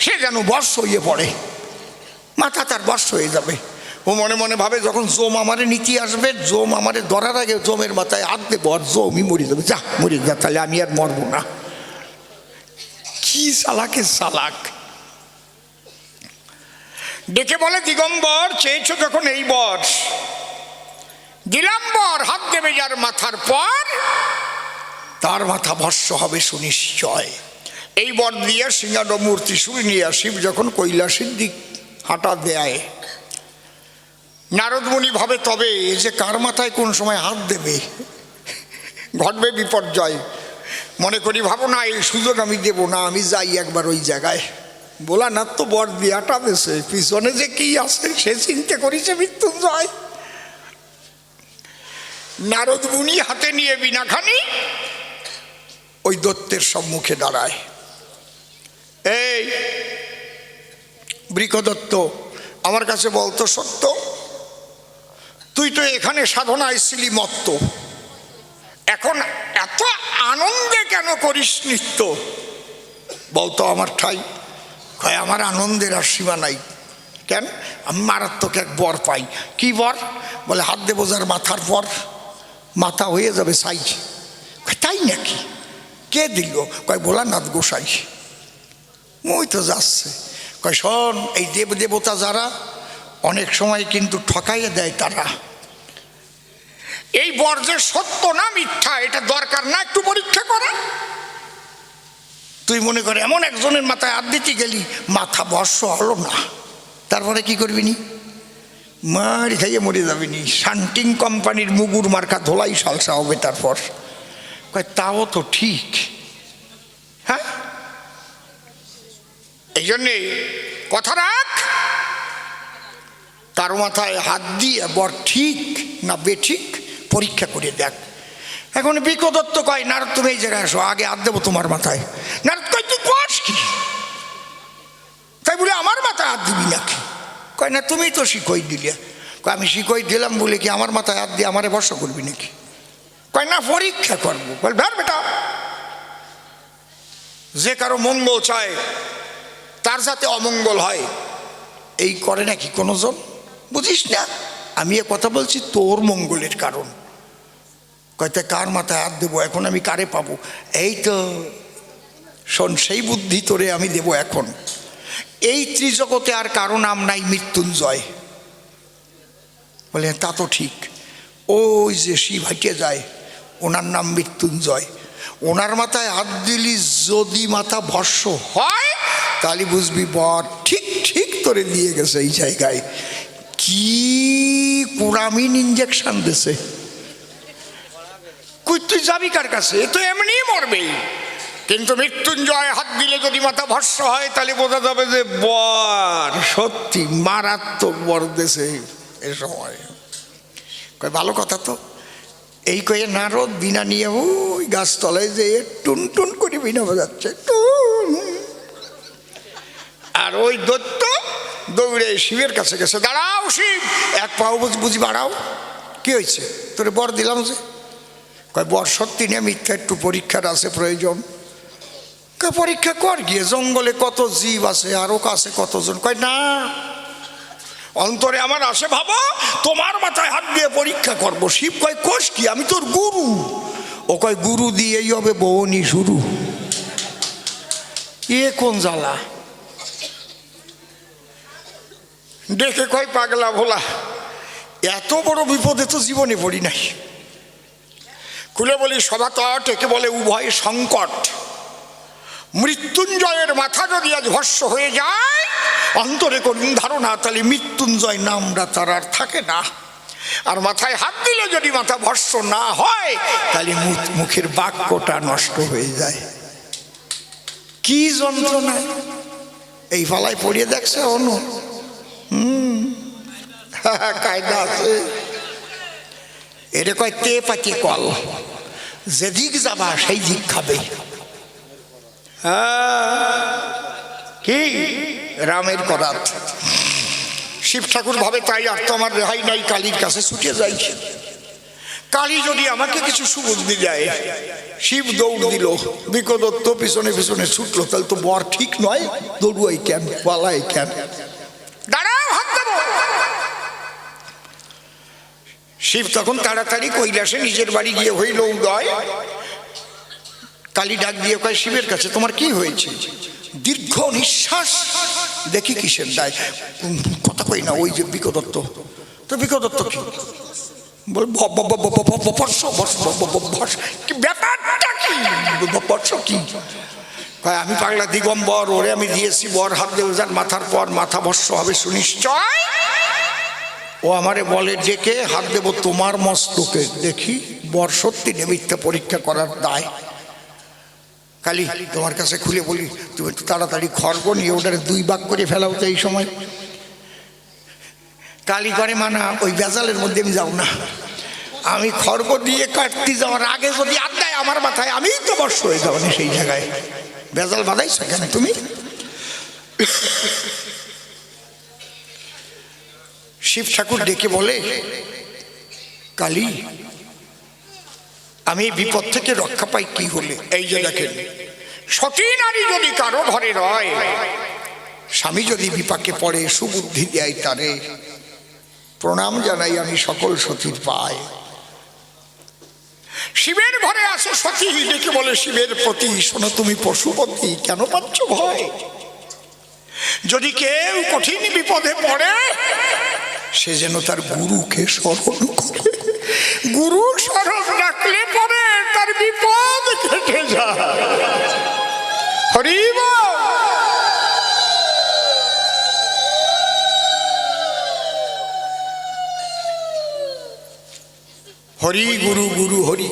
সে যেন বর্ষ হয়ে পড়ে, মাথা তার বর্ষ হয়ে যাবে। ও মনে মনে ভাবে, যখন জোম আমারে নীতি আসবে, জোম আমারে ধরার আগে জোমের মাথায় হাত দেবো আর জমই মরে যাবে। যা মরে যা, তাহলে আমি আর মরবো না। কি চালাকে চালাক। ডেকে বলে, দিগম্বর চেয়েছো যখন এই বর, দিলাম বর, হাত দেবে যার মাথার পর তার মাথা ভস্য হবে সুনিশ্চয়। এই বর দিয়ে সিংহাডম্বুর ত্রিশূল নিয়ে শিব যখন কৈলাসের দিক হাঁটা দেয়, নারদ মুনি ভাবে, তবে এই যে কার মাথায় কোন সময় হাত দেবে, ঘটবে বিপর্যয়। মনে করি ভাবো না, এই সুযোগ আমি দেব না, আমি যাই একবার ওই জায়গায়। ভোলানাথ তো বর দিয়ে হাঁটা দেছে, পিছনে যে কি আছে সে চিন্তা করেছে মৃত্যুঞ্জয়। নারদ মুনি হাতে নিয়ে বিনাখানি ওই দত্তের সম্মুখে দাঁড়ায়। বৃকদত্ত আমার কাছে বলতো, সত্য তুই তো এখানে সাধনায় ছিলি মত্ত, এখন এত আনন্দে কেন করিস নৃত্য? বলতো আমার ঠাই, কয় আমার আনন্দের আর সীমা নাই। কেন? আমি মারাত্মক এক বর পাই। কি বর? বলে হাত দেবো যার মাথার পর মাথা হয়ে যাবে সাইজ। তাই নাকি? কে দিল? কয় ভোলানাথ গোসাই। ওই তো যাচ্ছে। কয় শোন, এই দেবদেবতা যারা অনেক সময় কিন্তু ঠকাইয়ে দেয় তারা। এই বর যে সত্য না মিথ্যা এটা দরকার না একটু পরীক্ষা করা? তুই মনে করে এমন একজনের মাথায় হাত দিতে গেলি মাথা বর্ষ হলো না, তারপরে কি করবি নি? মার খাইয়ে মরে যাবি নি। শান্টিং কোম্পানির মুগুর মার্কা ধোলাই সালসা হবে তারপর। কয় তাও তো ঠিক। হ্যাঁ, এই জন্যে কথা রাখ, কারো মাথায় হাত দিয়ে বর ঠিক না বেঠিক পরীক্ষা করে দেখ। এখন বৃকদত্ত কয়, নারদ তুমি এই জায়গায় আসো, আগে হাত দেবো তোমার মাথায়। নারদ কয় তুই কস কি? তাই বলে আমার মাথায় হাত দিবি নাকি? কয় না তুমি তো শিখই দিলে। কয় আমি শিখই দিলাম বলে কি আমার মাথায় হাত দিয়ে আমারে বর্ষ করবি নাকি? কয় না পরীক্ষা করবো। বল ভ্যার বেটা, যে কারো মঙ্গল চায় তার যাতে অমঙ্গল হয় এই করে নাকি কোনো জন? বুঝিস না আমি এ কথা বলছি তোর মঙ্গলের কারণ। কয়তে কার মাথায় হাত দেবো এখন, আমি কারে পাবো? এই তো শোন, সেই বুদ্ধি তোরে আমি দেব এখন। এই ত্রিজগতে আর কারো নাম নাই মৃত্যুঞ্জয়। বলে তা তো ঠিক, ওই যে শিব হাঁটিয়ে যায় ওনার নাম মৃত্যুঞ্জয়। ওনার মাথায় হাত দিলি যদি মাথা ভস্য হয় তাহলে বুঝবি বর ঠিক ঠিক তোরে দিয়ে গেছে এই জায়গায়। কি কুড়ামিন ইঞ্জেকশন দিছে। তুই যাবি কার কাছে? তো এমনি মরবেই, কিন্তু মৃত্যুঞ্জয় হাত দিলে যদি মাথা ভস্য হয় তাহলে বোঝা যাবে যে বর সত্যি মারাত্মক বর দেশে এ সময়। কয় ভালো কথা তো। এই কয়ে নারদ বিনা নিয়ে ওই গাছতলায় যে টুন টুন করে বিনা বাজাচ্ছে, আর ওই দৈত্য দৌড়ে শিবের কাছে গেছে। দাঁড়াও শিব, এক পাও বুঝি বাড়াও। কি হয়েছে? তোরে বর দিলাম যে। কয় বর সত্যি নিয়ে মিথ্যা, একটু পরীক্ষার আছে প্রয়োজন। কয় পরীক্ষা কর গিয়ে, জঙ্গলে কত জীব আছে আরও কাছে কতজন। কয় না, অন্তরে আমার আসে ভাবো তোমার মাথায় হাত দিয়ে পরীক্ষা করবো। শিব কয় কোষ কি, আমি তোর গুরু। ও কয় গুরু দিয়েই হবে বউনি শুরু। এ কোন জ্বালা? দেখে কয় পাগলা ভোলা, এত বড় বিপদে তো জীবনে পড়ি নাই। খুলে বলি সভাতট, একে বলে উভয় সংকট। মৃত্যুঞ্জয়ের মাথা যদি আজ ভস্য হয়ে যায়, অন্তরে করুন ধারণা, তাহলে মৃত্যুঞ্জয় নামটা তার আর থাকে না। আর মাথায় হাত দিলে যদি মাথা ভস্য না হয় তাহলে মুখের বাক্যটা নষ্ট হয়ে যায়। কি যন্ত্রণা! এই ফালায় পড়িয়ে দেখছে অনু। কায়দা আছে। এটা কয় তে পাতি কল, যেদিক যাবা সেই দিক খাবে। কি রামের করাত। শিব ঠাকুর ভাবে তাই আর তো আমার রেহাই নাই, কালীর কাছে ছুটে যাই। কালী যদি আমাকে কিছু সুবুদ্ধি দেয়। শিব দৌড় দিল, বৃকদত্ত পিছনে পিছনে ছুটলো, তাহলে তো বর ঠিক নয়। দৌড়ুয়াই কেন, পালাই কেন? দাঁড়াও, হাত দেবো। শিব তখন তাড়াতাড়ি কৈলাসে নিজের বাড়ি গিয়ে হইল উদয়। কালী ডাক দিয়ে কয় শিবের কাছে তোমার কি হয়েছে? দীর্ঘ নিঃশ্বাস। দেখি কিসের দায়, কথা কই না। ওই যে বৃকদত্ত, তো বৃকদত্ত কি বল? ব্যাপারটা কি? বর্ষ কি? আমি পাগলা দিগম্বর, ওরে আমি দিয়েছি বর, হাত দেবে যার মাথার পর মাথা বর্ষ হবে সুনিশ্চয়। ও আমারে বলে ডেকে হাত দেব তোমার মস্তকে, দেখি বর সত্যি নিমিত্তে পরীক্ষা করার দায়। কালী তোমার কাছে খুলে বলি, তুমি একটু তাড়াতাড়ি খড়গ নিয়ে ওটারে দুই ভাগ করে ফেলাও তো এই সময়। কালী করে মানা, ওই বেজালের মধ্যে আমি যাও না। আমি খড়গ দিয়ে কাটতে যাওয়ার আগে যদি হাত দেয় আমার মাথায়, আমিই তো বর্ষ হয়ে যাবো না সেই জায়গায়। বেজাল বাঁধাইছো কেন তুমি? শিব ঠাকুর ডেকে বলে, কালী, আমি এই বিপদ থেকে রক্ষা পাই কি হলে? এই যে দেখেন, সতী নারী যদি কারো ঘরে রয়, স্বামী যদি বিপাকে পড়ে, সুবুদ্ধি দেয় তারে, প্রণাম জানাই আমি সকল সতীর পায়। শিবের ঘরে আসে সতী, ডেকে বলে শিবের প্রতি, শোনো তুমি পশুপতি, কেন পাচ্ছ ভয়? যদি কেউ কঠিন বিপদে পড়ে, সে যেন তার গুরুকে স্মরণ করে। গুরু স্মরণ রাখলে পরে তার বিপদ কেটে যায়। হরি বল। হরি গুরু গুরু হরি,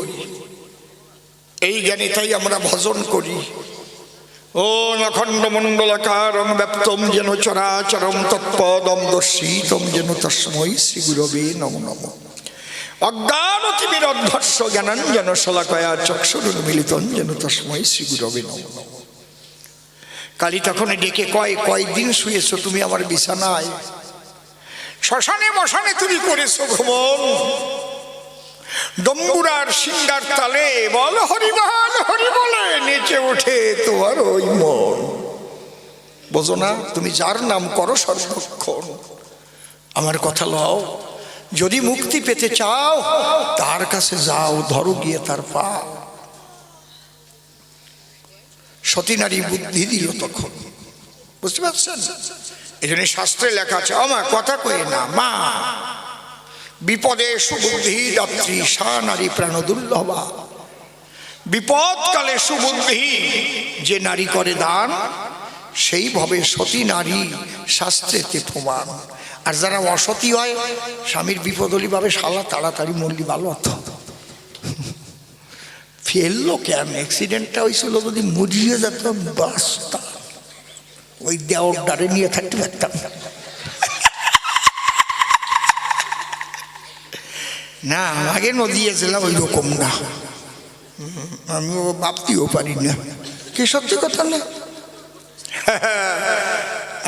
এই জ্ঞানে তাই আমরা ভজন করি। ও নখণ্ড মণ্ডলাকারং ব্যাপ্তম যেন চরাচরম তৎপদম দর্শিতম যেন তস্মৈ শ্রী গুরবে নমো নমঃ। অজ্ঞানতিমিরধ্বস্য জ্ঞানাঞ্জন শলাকয়া চক্ষুরুন্মিলিতং যেন তস্মৈ শ্রী গুরবে নমো নমঃ। কালী তখন ডেকে কয়, কয়দিন শুয়েছো তুমি আমার বিছানায়? শ্মশানে মশানে তুমি করেছো ভ্রমণ, ডম্বুরার সিংহার তালে বল হরিবল হরি বলে নেচে ওঠে তোমার ওই মন। বোঝো না, তুমি যার নাম করো সর্বক্ষণ। আমার কথা লও, যদি মুক্তি পেতে চাও তার কাছে যাও, ধরো গিয়ে তার পা। সতী নারী বুদ্ধি দিল তখন, বুঝতে পারছেন? এই জন্য শাস্ত্রে লেখা আছে, আমার কথা কয়ে না মা, বিপদে সুবুদ্ধি দাত্রী সা নারী প্রাণ দুর্লভা। বিপদকালে সুবুদ্ধি যে নারী করে দান, সেইভাবে সতী নারী শাস্ত্রেতে প্রমাণ। আর যারা অসতী হয়, স্বামীর বিপদ হলি ভাবে শালা তাড়াতাড়ি মরলি ভালো হতো। ফেললো কেন? অ্যাক্সিডেন্টটা হয়েছিল, যদি মরিয়ে যেত বাস্তা, ওই দেওয়ার ডারে নিয়ে থাকতে পারতাম না। আগে নদিয়েছিলাম ওই রকম না, আমিও ভাবতেও পারি না, কি সত্যি কথা না?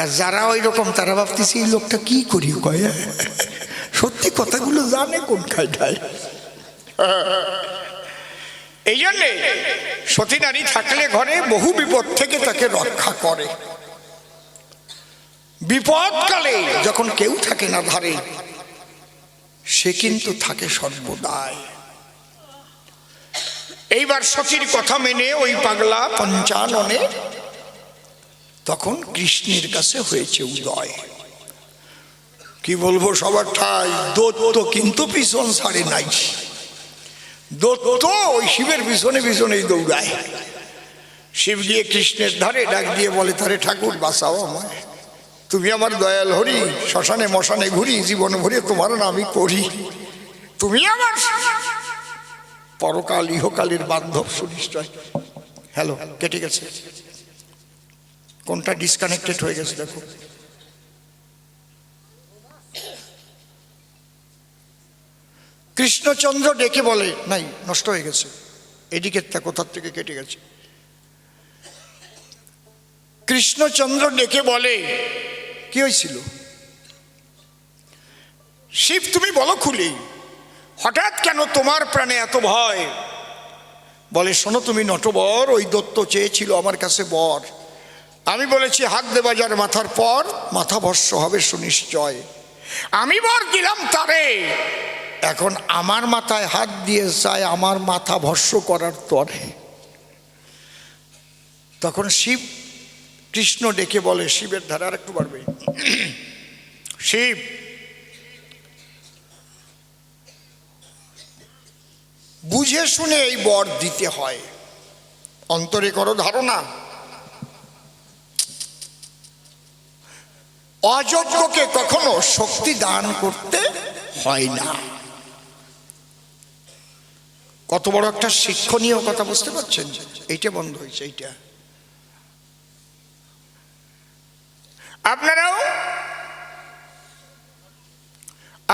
আর যারা ওই রকম তারা ভাবতেছে এই লোকটা কি করি কয়, সত্যি কথাগুলো জানে কোন খাইটায়। এই জন্যে সতী নারী থাকলে ঘরে বহু বিপদ থেকে তাকে রক্ষা করে। বিপদকালে যখন কেউ থাকে না ধারে, সে কিন্তু থাকে সর্বদাই। এইবার সতীর কথা মেনে ওই পাগলা পঞ্চাননে তখন কৃষ্ণের কাছে হয়েছে উদয়। কি বলবো, সবার ঠাই দৈত্য কিন্তু পিছন ছাড়ে নাই। দৈত্য ওই শিবের পিছনে পিছনেই দৌড়ায়। শিব গিয়ে কৃষ্ণের ধারে ডাক দিয়ে বলে, তারে ঠাকুর বাঁচাও আমায়, তুমি আমার দয়াল হরি, শ্মশানে মশানে ঘুরি, জীবন ভরে তোমার নামই করি, তুমি আমার পরকাল ইহকালের বান্ধব সুনিশ্চয়। হ্যালো, কেটে গেছে, কোনটা ডিসকানেক্টেড হয়ে গেছে দেখো। কৃষ্ণচন্দ্র ডেকে বলে, নাই নষ্ট হয়ে গেছে, এদিকের তা কোথার থেকে কেটে গেছে। কৃষ্ণচন্দ্র ডেকে বলে, কি হয়েছিল? শিব তুমি বলো খুলে, হঠাৎ কেন তোমার প্রাণে এত ভয়? বলে, শোনো তুমি নটবর, ওই দত্ত চেয়েছিল আমার কাছে বর, আমি বলেছি হাত দেবা যার মাথার পর মাথা ভস্য হবে সুনিশ্চয়। আমি বর দিলাম তারে, এখন আমার মাথায় হাত দিয়ে চায় আমার মাথা ভস্য করার তরে। তখন শিব কৃষ্ণ ডেকে বলে, শিবের ধারা আর একটু বাড়বে, শিব বুঝে শুনে এই বর দিতে হয়, অন্তরে করো ধারণা। অযোগ্যকে কখনো শক্তি দান করতে হয় না। কত বড় একটা শিক্ষণীয় কথা, বুঝতে পারছেন? এইটা বন্ধ হয়েছে, এইটা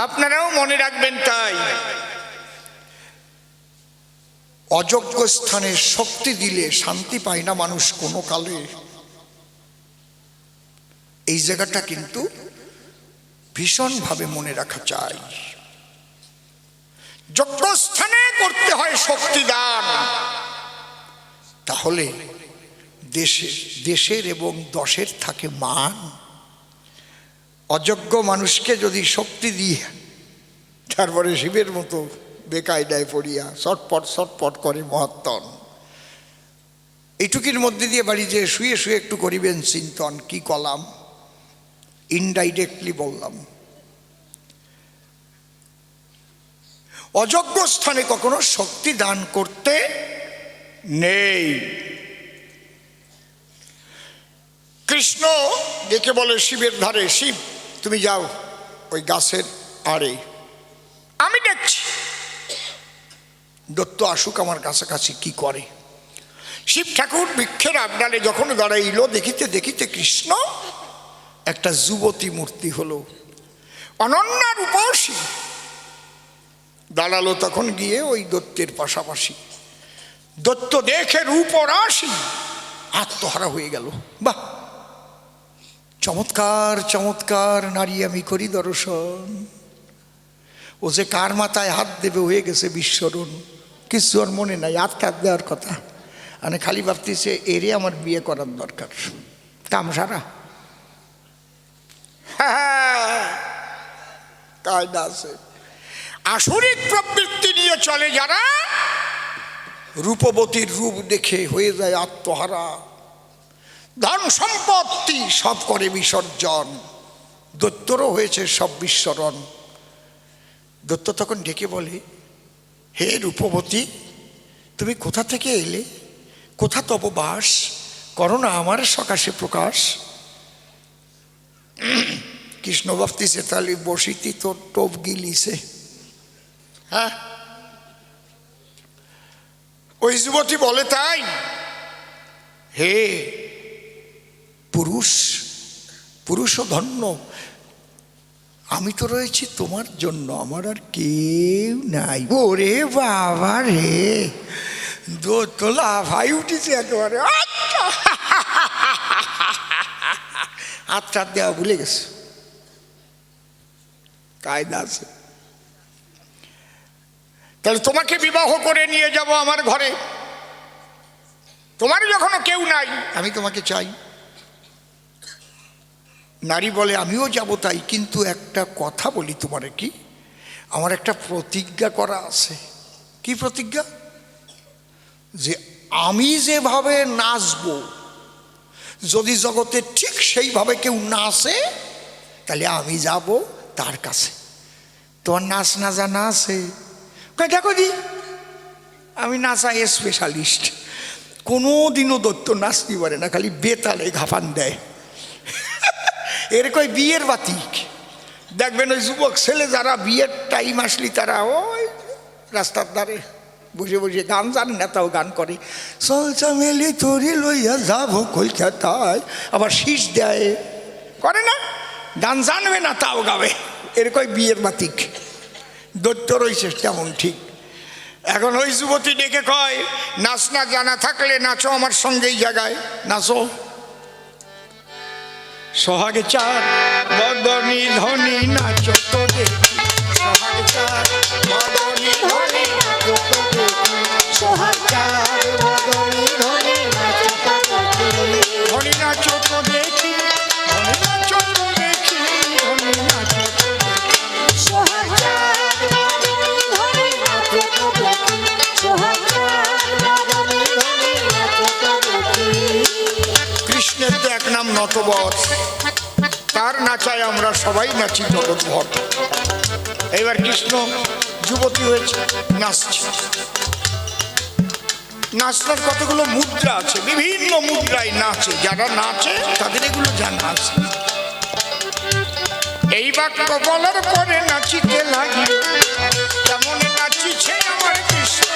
আপনারাও মনে রাখবেন। তাই অযোগ্য স্থানে শক্তি দিলে শান্তি পায় না মানুষ কোনো কালে। এই জায়গাটা কিন্তু ভীষণভাবে মনে রাখা চাই। যজ্ঞস্থানে করতে হয় শক্তিদান, তাহলে দেশের এবং দশের থাকে মান। অযোগ্য মানুষকে যদি শক্তি দিয়ে তারপরে শিবের মতো বেকায়দায় পড়িয়া ছটপট ছটপট করে মহাত্মন, এইটুকির মধ্যে দিয়ে বাড়ি যে শুয়ে শুয়ে একটু করিবেন চিন্তন। কি কলাম, ইনডাইরেক্টলি বললাম। অযোগ্য স্থানে কখনো শক্তি দান করতে নেই। কৃষ্ণ ডেকে বলে শিবের ধারে, শিব তুমি যাও ওই গাছের আড়ে, আমি দেখছি। দত্ত আসুক আমার কাছাকাছি। কি করে? শিব ঠাকুর বৃক্ষের আবডালে যখন দাঁড়াইল, দেখিতে দেখিতে কৃষ্ণ একটা যুবতী মূর্তি হলো, অনন্যা রূপসী। দাঁড়ালো তখন গিয়ে ওই দত্তের পাশাপাশি। দত্ত দেখে রূপ রাশি, আত্মহারা হয়ে গেল। বাহ, চমৎকার চমৎকার নারী আমি করি দর্শন। ও যে কার মাথায় হাত দেবে হয়ে গেছে বিস্মরণ, কিছু আর মনে নাই। হাত দেওয়ার কথা, মানে খালি ভাবতেছে এরে আমার বিয়ে করার দরকার, কাম সারা। কায়দা আছে। আসরিক প্রবৃত্তি নিয়ে চলে যারা, রূপবতীর রূপ দেখে হয়ে যায় আত্মহারা, ধন সম্পত্তি সব করে বিসর্জন। দৈত্যরও হয়েছে সব বিস্মরণ। দৈত্য তখন ডেকে বলে, হে রূপবতী, তুমি কোথা থেকে এলে? কোথা তব বাস? করো না আমার সকাশে প্রকাশ। কৃষ্ণ ভাবতিছে তাহলে বসিতি তোর টোপ গিলিছে। হ্যাঁ, ওই যুবতী বলে, তাই? হে পুরুষ, পুরুষও ধন্য, আমি তো রয়েছি তোমার জন্য, আমার আর কেউ নাই। ওরে বাবা রে, দোতলা ভাই উঠেছে একেবারে। আচ্ছা দেওয়া ভুলে গেছে, কায়দা আছে। তাহলে তোমাকে বিবাহ করে নিয়ে যাব আমার ঘরে, তোমার যখন কেউ নাই, আমি তোমাকে চাই। নারী বলে, আমিও যাব তাই, কিন্তু একটা কথা বলি তোমারে। কি? আমার একটা প্রতিজ্ঞা করা আছে। কি প্রতিজ্ঞা? যে আমি যেভাবে নাচবো, যদি জগতে ঠিক সেইভাবে কেউ নাচে, তাহলে আমি যাব তার কাছে। তোমার নাচ না জানা আছে? দেখো দি, আমি নাচা স্পেশালিস্ট। কোনো দিনও দত্ত নাচতে পারে না, খালি বেতালে ঘাপান দেয়। এর কই বিয়ের বাতিক। দেখবেন ওই যুবক ছেলে যারা বিয়ের টাইম আসলি, তারা ওই রাস্তার ধারে বসে বসে গান জানে না তাও গান করে, চল চামেলি তোরে লইয়া যাবো কলকাতায়, আবার শীষ দেয়, করে না? গান জানবে না তাও গাবে। এর কই বিয়ের বাতিক। দৈত্য রয়েছে তেমন ঠিক। এখন ওই যুবতী ডেকে কয়, নাচ না জানা থাকলে নাচো আমার সঙ্গে এই জায়গায়, নাচো। সোহাগ চাঁদ বদনী ধনী নাচো তো দেখি, সোহাগ চাঁদ বদনী ধনী নাচো তো দেখি, সোহাগ চাঁদ বদনী ধনী নাচো তো দেখি, ধনী নাচো তো দেখি, ধনী নাচো তো দেখি, ধনী নাচো তো দেখি, সোহাগ চাঁদ বদনী ধনী নাচো তো দেখি, সোহাগ চাঁদ বদনী ধনী নাচো তো দেখি। কৃষ্ণের তো এক নাম নটবর, তার নাচায় আমরা সবাই নাচি জগৎভর। এবার কৃষ্ণ যুবতী হয়েছে, নাচছে। নাচটার কতগুলো মুদ্রা আছে, বিভিন্ন মুদ্রায় নাচে। যারা নাচে তাদের এগুলো জানা আছে। এই বাক্য বলার পরে নাচিতে লাগি, কেমন নাচিছে আমার কৃষ্ণ।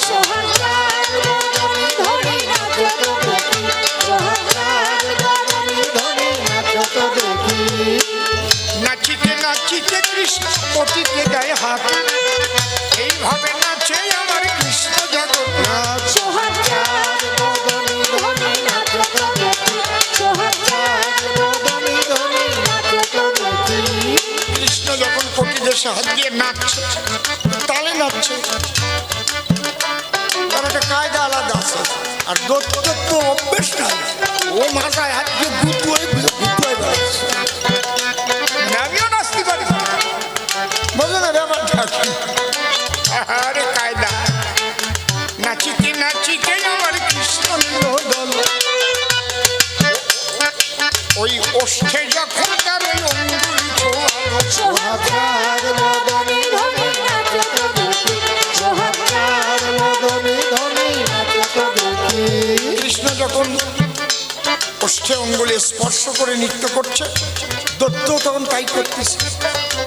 সোহাগ চাঁদ বদনী ধনী নাচো তো দেখি, সোহাগ চাঁদ বদনী ধনী নাচো তো দেখি। নাচিতে নাচিতে কৃষ্ণ পতিতে গায়ে হাত, এইভাবে নাচে আমার কৃষ্ণ জগন্নাথ। সোহাগ চাঁদ বদনী ধনী নাচো তো দেখি, সোহাগ চাঁদ বদনী ধনী নাচো তো দেখি। পাশে হাত দিয়ে নাচছে, তালে নাচছে, তার একটা কায়দা আলাদা আছে। আর দত্ত তো অভ্যেস নাই, ও মাথায় হাত দিয়ে গুতুয়ে বেড়াচ্ছে। আমিও নাচতে পারি, বোঝো না ব্যাপারটা কি? আরে কায়দা, নাচিতে নাচিতে আমার কৃষ্ণ দল, ওই ওষ্ঠে যখন তার ওই অঙ্গুলি ছোঁয়ালো, সোহাগরাগ মদনে ধনে নাচত দেখি, সোহাগরাগ মদনে ধনে নাচত দেখি। কৃষ্ণ যখন ওষ্ঠে অঙ্গুলি স্পর্শ করে নৃত্য করছে, দত্ত তখন তাই করতেছে।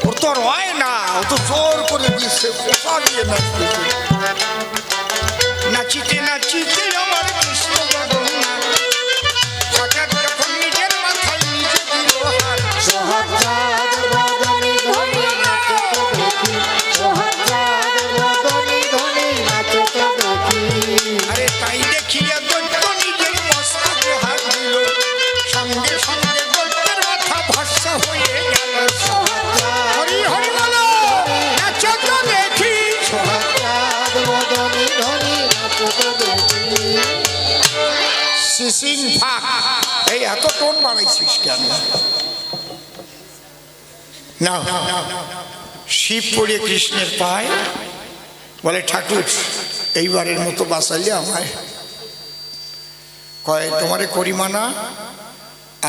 ওর তো আর হয় না, ও তো জোর করে দিয়েছে, পোষা দিয়ে নাচতেছে। নাচিতে নাচিতে আমার কৃষ্ণ জগন্নাথ হঠাৎ যখন নিজের মাথায় নিজে দিল হাত। সোহাগরাগ মদনে ধনে নাচত দেখি, সোহাগরাগ মদনে ধনে নাচত দেখি। আরে তাই দেখিয়া দত্ত নিজের মস্তকে হাত দিল, সঙ্গে সঙ্গে দত্তের মাথা ভস্ম হয়ে গেল। হরি হরি বলো, নাচো তো দেখি। সোহাগরাগ মদনে ধনে নাচত দেখি। সিসিং ফাঁক, এই এত টোন বানাইছিস কেন? না, শিব পড়িয়ে কৃষ্ণের পায়, বলে ঠাকুর এইবারের মতো বাঁচাইলে আমায়। কয় তোমারে করিমানা,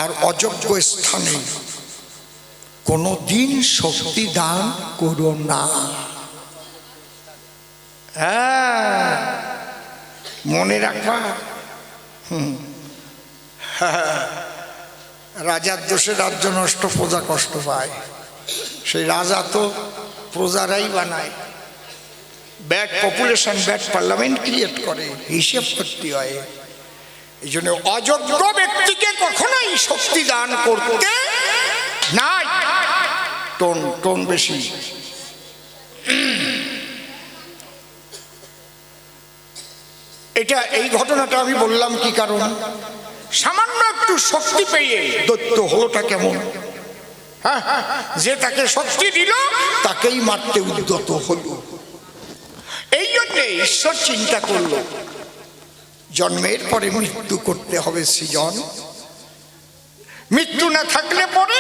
আর অযোগ্য স্থানে কোনো দিন শক্তি দান করো না। হ্যাঁ, মনে রাখবা। রাজার দোষে রাজ্য নষ্ট, প্রজা কষ্ট পায়। সেই রাজা তো প্রজারাই বানায়, bad population, bad parliament create করে, হিসেব করতে হয়। এই জন্য অযোগ্য ব্যক্তিকে কখনোই শক্তি দান করতে নাই। টোন টোন বেশি। এটা এই ঘটনাটা আমি বললাম কি কারণ? সামান্য একটু শক্তি পেয়ে দৈত্য হলোটা কেমন? হ্যাঁ, যে তাকে শক্তি দিল তাকেই মারতে উদ্যত হলো। এই জন্যে ঈশ্বর চিন্তা করল, জন্মের পরে মৃত্যু করতে হবে সৃজন, মৃত্যু না থাকলে পরে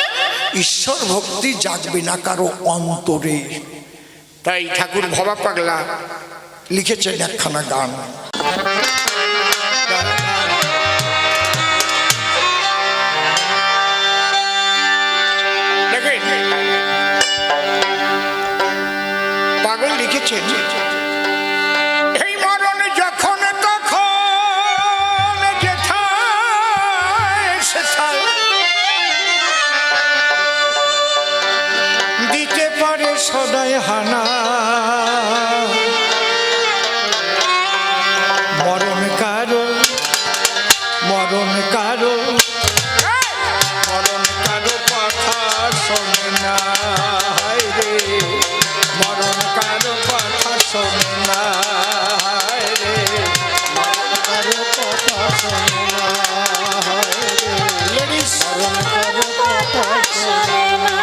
ঈশ্বর ভক্তি জাগবে না কারো অন্তরে। তাই ঠাকুর ভবা পাগলা লিখেছেন একখানা গান। দেখেন, পাগল লিখেছেন, এই মরণ যখন তখন যেথায় সেথায় দিতে পারে সদাই হানা। মরণ কারো, মরণ কারো, মরণ কারো কথা শোনে না রে, মরণ কারো কথা শোনে না রে, মরণ কারো কথা শোনে না রে, মরণ কারো কথা শোনে না।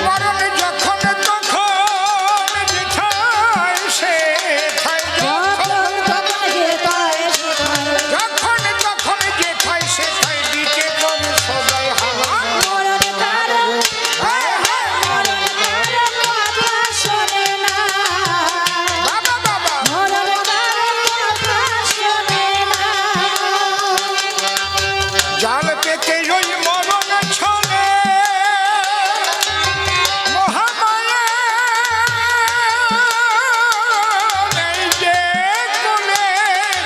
মরণ যখন তখন যেথায় সেথায়, যখন তখন যেথায় সেথায়, যখন তখন যেথায় সেথায় দিতে পারে সদাই হানা। মরণ কারো, মরণ কারো কথা শোনে না, বাবা বাবা, মরণ কারো কথা শোনে না। জাল পেতে ওই মরণ ছলে মহামায়া নেই যে কোলে,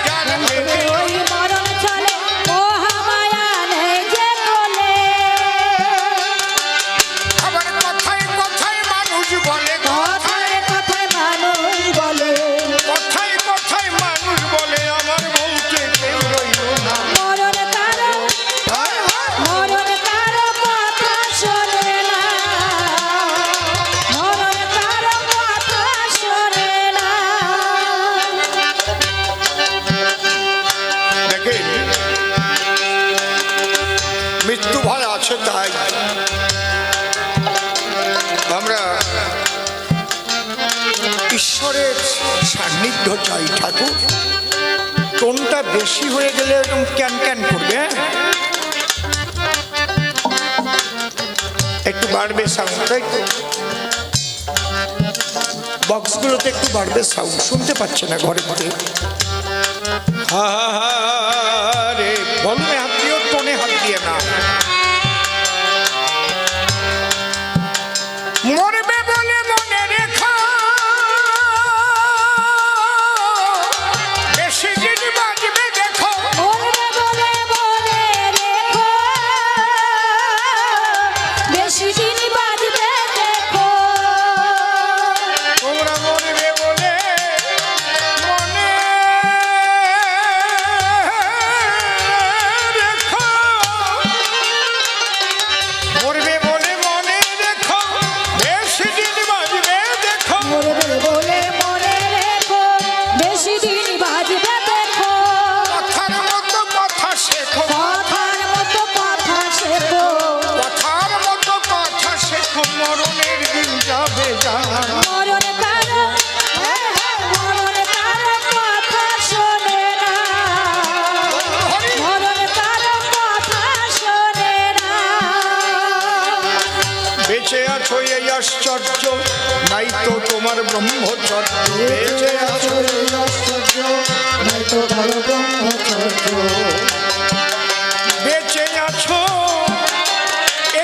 জাল পেতে ওই মরণ চলে মহামায়া নেই যে কোলে। আবার কথায় কথায় মানুষ বলে, কথায় কথায় মানুষ বলে, কথায় কথায় মানুষ বলে আমার বউকে কেউ রইল না। মরণ কারো, মরণ কারো কথা শোনে না, মরণ কারো কথা শোনে না। দেখেন, মৃত্যু ভয় আছে, তাই আমরা ঈশ্বরের সান্নিধ্য চাই ঠাকুর। টোনটা বেশি হয়ে গেলে এরকম ক্যান ক্যান করবে, হ্যাঁ? একটু বাড়বে সাউন্ড, তাই তো? বক্সগুলোতে একটু বাড়বে সাউন্ড, শুনতে পাচ্ছে না ঘরে ঘরে। রে ভলিউমে হাত দিও, টোনে হাত দিয়ে না। মরবে বলে মনে রেখো, বেশি দিন বাজবে দেখো। মরবে বলে মনে রেখো, বেশি দিন বাজবে দেখো। তোমরা মরবে বলে মনে রেখো, মরবে বলে মনে রেখো, বেশি দিন বাজবে দেখো। মরবে বলে মনে রেখো, বেশি দিন বাজবে দেখো। কথার মতো কথা শেখো, কথার মতো কথা শেখো, কথার মতো কথা শেখো, মরণের দিন যাবে জানা। মরণ কারো, মরণ কারো কথা শোনে না, মরণ কারো কথা শোনে না। বেঁচে আছো এই আশ্চর্য, নাই তো তোমার ব্রহ্মচর্য। বেঁচে আছো এই আশ্চর্য, নাই তো তোমার ব্রহ্মচর্য। বেঁচে আছো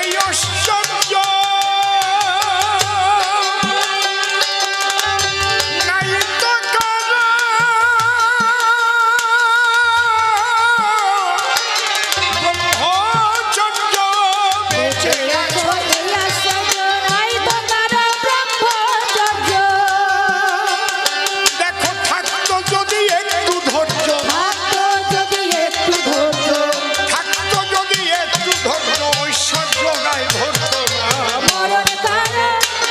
এই আশ্চর্য, নাই তো কারো ব্রহ্মচর্য। বেঁচে আছো এই আশ্চর্য, নাই তো কারো ব্রহ্মচর্য। দেখো থাকতো যদি একটু ধৈর্য, থাকতো যদি একটু ধৈর্য, থাকতো যদি একটু ধৈর্য, ঐশ্বর্য গায়ে ধরতো না। মরণ কারো,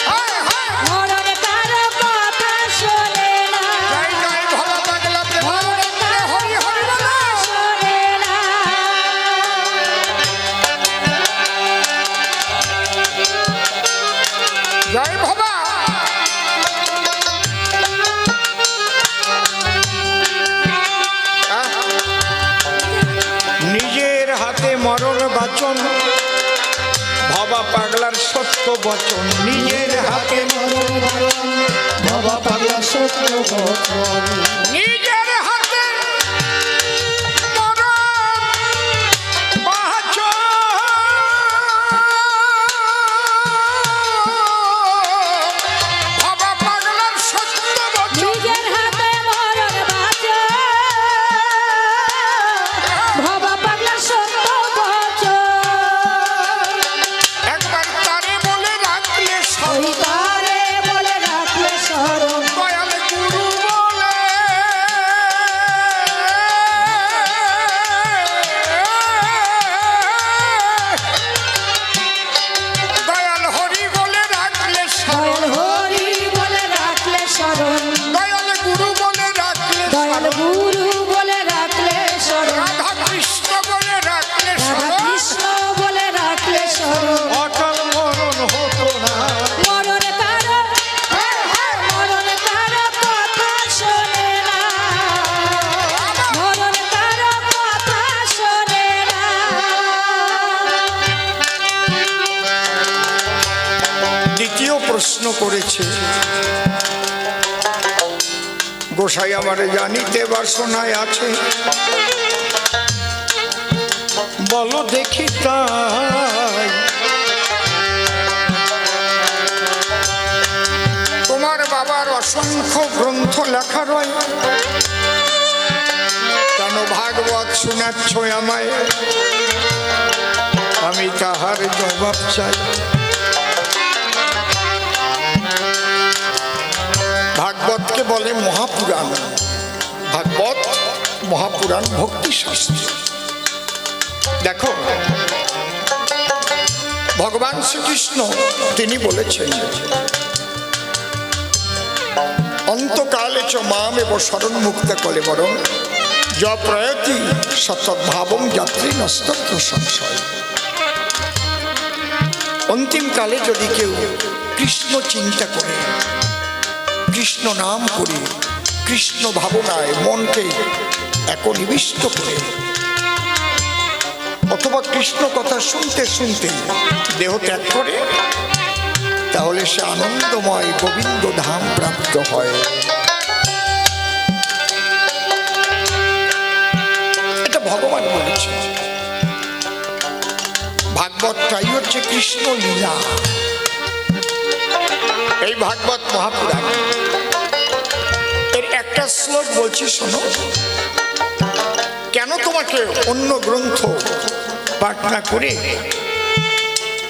হায় হায়, মরণ কারো কথা শোনে না, জয় জয় ভোলা পাগলা প্রেম, মরণ কারো হরি হরি কথা বলো। শোনে না। জয় ভবা। নিজের হাতে মরণ বাচন, ভবা পাগলার সত্য বচন। নিজের হাতে মরণ বাচন, ভবা পাগলার সত্য বচন। নিজের হাতে মরণ বাচন, ভবা পাগলার সত্য বচন। নিজের হাতে মরণ বাঁচো, ভবা পাগলার সত্য বচন। একবার তারে বলে রাখলে সব, ওই তারে বলে রাখলে স্মরণ, দয়াল গুরু বলে, দয়াল হরি বলে রাখলে দয়াল স্মরণ, হরি বলে রাখলে স্মরণ, দয়াল গুরু বলে রাখলে দয়াল স্মরণ, গুরু বলে রাখলে স্মরণ, রাধা কৃষ্ণ বলে রাখলে রাধা স্মরণ, কৃষ্ণ বলে রাখলে স্মরণ। অটল মরণ হতো না। মরণ কারো, মরণ কারো কথা শোনে না, মরণ কারো কথা শোনে না। দ্বিতীয় প্রশ্ন করেছে, গোসাই আমারে জানিতে বাসনায় আছে, বলো দেখি তাই। তোমার বাবার অসংখ্য গ্রন্থ লেখা রয়, কেন ভাগবত শোনাচ্ছ আমায়, আমি তাহার জবাব চাই। ভাগবতকে বলে মহাপুরাণ। ভাগবত মহাপুরাণ, ভক্তি শাস্ত্র। দেখো ভগবান শ্রীকৃষ্ণ তিনি বলেছেন, অন্তকালে চ মামেব শরণ মুক্ত কলে বরং য প্রয়তি সতদ্ভাবং যাত্রী নস্তত্র সংশয়। অন্তিমকালে যদি কেউ কৃষ্ণ চিন্তা করে, কৃষ্ণ নাম করে, কৃষ্ণ ভাবনায় মনকে একনিবিষ্ট করে, অথবা কৃষ্ণ কথা শুনতে শুনতে দেহ ত্যাগ করে, তাহলে সে আনন্দময় গোবিন্দ ধাম প্রাপ্ত হয়। এটা ভগবান বলেছে। ভাগবতটাই হচ্ছে কৃষ্ণ লীলা। এই ভাগবত মহাপুরাণ এর একটা শ্লোক বলছি, শোনো। কেন তোমাকে অন্য গ্রন্থ পাঠ না করে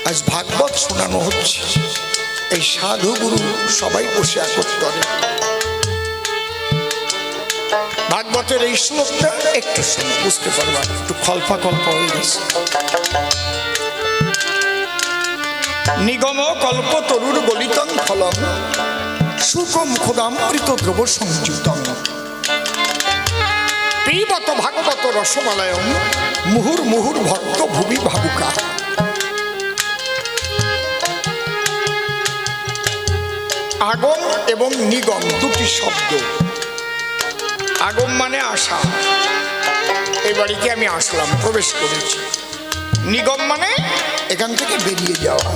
আজ ভাগবত শোনানো হচ্ছে? এই সাধু গুরু সবাই বসে একত্রে ভাগবতের এই শ্লোকটা একটু শোনো, বুঝতে পারবা। একটু কল্পা হয়ে গেছে। নিগম কল্প তরুর গলিতং ফলম সুকম খোদামৃত দ্রব সংযুতং পিবত ভাগবত রসমালয়ং মুহুর মুহুর ভক্ত ভুবি ভাবুকা। আগম এবং নিগম দুটি শব্দ। আগম মানে আসা, এই বাড়িতে আমি আসলাম, প্রবেশ করেছি। নিগম মানে এখান থেকে বেরিয়ে যাওয়া।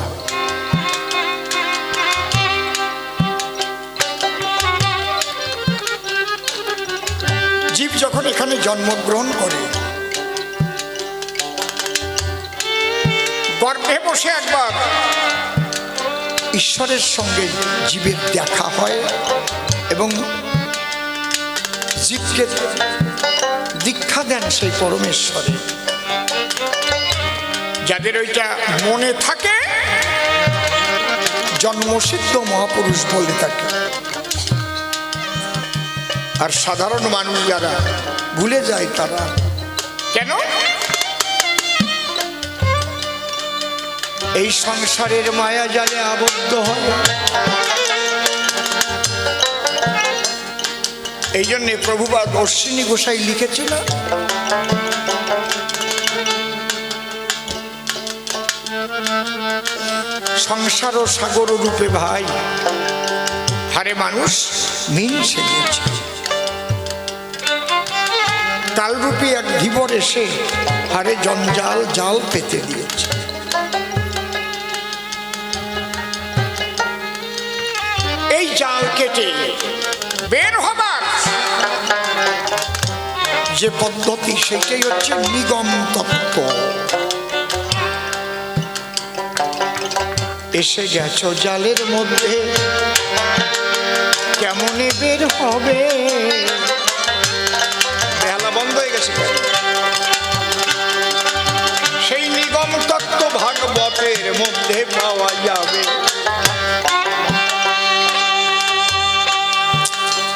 জীব যখন এখানে জন্মগ্রহণ করে, গর্ভে বসে একবার ঈশ্বরের সঙ্গে জীবের দেখা হয় এবং জীবকে দীক্ষা দেন সেই পরমেশ্বরে। যাদের ওইটা মনে থাকে জন্মসিদ্ধ মহাপুরুষ বলে থাকে। আর সাধারণ মানুষ যারা ভুলে যায়, তারা কেন? এই সংসারের মায়া জালে আবদ্ধ হয়। এই জন্যে প্রভুপাদ অশ্বিনী গোসাই লিখেছিল, সংসার ও সাগর রূপে ভাই হারে মানুষ মিন সেজেছে। কালরূপী এক ধীবর এসে হারে জঞ্জাল জাল পেতে দিয়েছে। এই জাল কেটে বের হবার যে পদ্ধতি, সেটাই হচ্ছে নিগম তত্ত্ব। এসে গেছো জালের মধ্যে, কেমনে বের হবে? বেলা বন্ধ হয়ে গেছে। সেই নিগম তত্ত্ব ভাগবতের মধ্যে পাওয়া যাবে।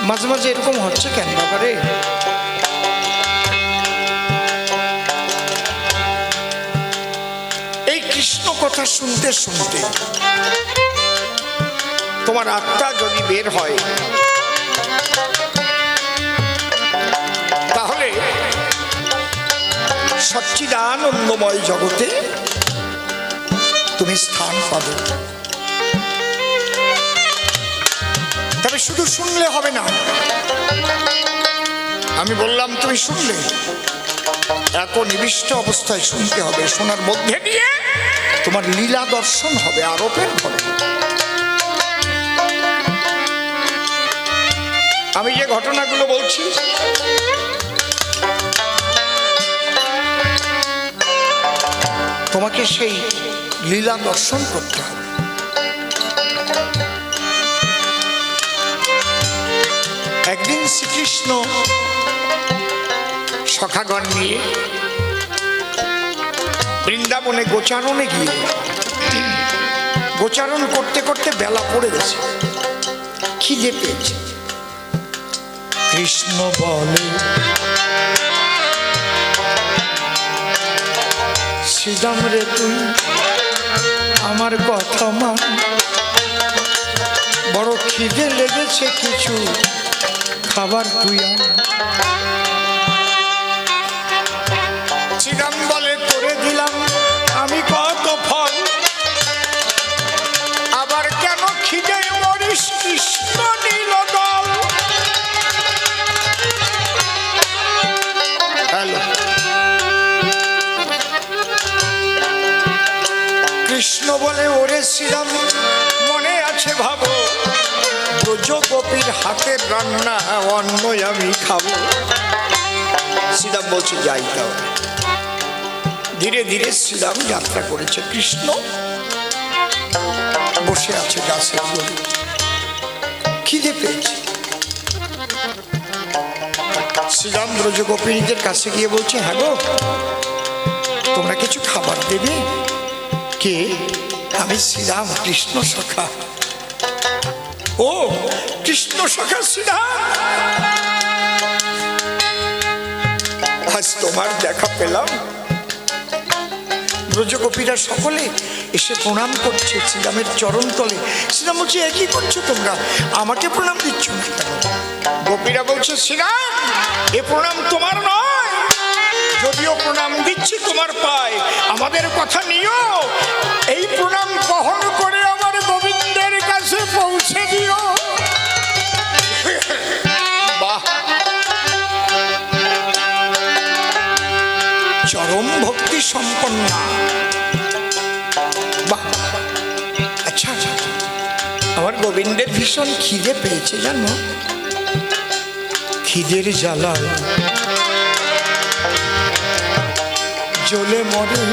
মাঝে মাঝে এরকম হচ্ছে কেন বাবারে? এই কৃষ্ণ কথা শুনতে শুনতে তোমার আত্মা যদি বের হয়, তাহলে সচ্চিদানন্দময় জগতে তুমি স্থান পাবে। তবে শুধু শুনলে হবে না। আমি বললাম তুমি শুনলে, এত নিবিষ্ট অবস্থায় শুনতে হবে। শোনার মধ্যে দিয়ে তোমার লীলা দর্শন হবে, আরোপের হবে। আমি যে ঘটনাগুলো বলছি, তোমাকে সেই লীলা দর্শন করতে হবে। একদিন শ্রীকৃষ্ণ সখাগণ নিয়ে বৃন্দাবনে গোচারণে গিয়ে গোচারণ করতে করতে বেলা পড়ে গেছে, খিদে পেয়েছে। কৃষ্ণ বলে, শ্রীরাম রে তুই আমার কথা মান, বড় খিদে লেগেছে, কিছু খাবার তুই আন। শ্রীরাম বলে, করে দিলাম আমি কত ফল, আবার কেন খিদে মরিস? কৃষ্ণ নীল শ্রীরাম মনে আছে ভাবো, ব্রজ গোপীর হাতের রান্না অন্ন আমি খাবো। শ্রীরাম বলছে যাই তাও। ধীরে ধীরে শ্রীরাম যাত্রা করেছে। কৃষ্ণ বসে আছে গাছের গোড়ে, খিদে পেয়েছে। শ্রীরাম ব্রজ গোপিনীদের কাছে গিয়ে বলছে, হ্যাঁ গো, তোমরা কিছু খাবার দেবে? কে? আমি শ্রীরাম, কৃষ্ণ সখা। ও কৃষ্ণ সখা শ্রীরাম, আজ তোমার দেখা পেলাম। ব্রজগোপীরা সকলে এসে প্রণাম করছে শ্রীরামের চরণ তলে। শ্রীরাম বলছে, একই করছো তোমরা, আমাকে প্রণাম দিচ্ছ না কেন? গোপীরা বলছে, শ্রীরাম এ প্রণাম তোমার নয়, যদিও প্রণাম দিচ্ছি তোমার পায়, আমাদের কথা নিও, এই প্রণাম বহন করে আমার গোবিন্দের কাছে পৌঁছে দিও। বাহ, চরম ভক্তি সম্পন্ন। বাহ, আচ্ছা আমার গোবিন্দের ভীষণ খিদে পেয়েছে জানো, খিদের জ্বালায় জ্বলে মরে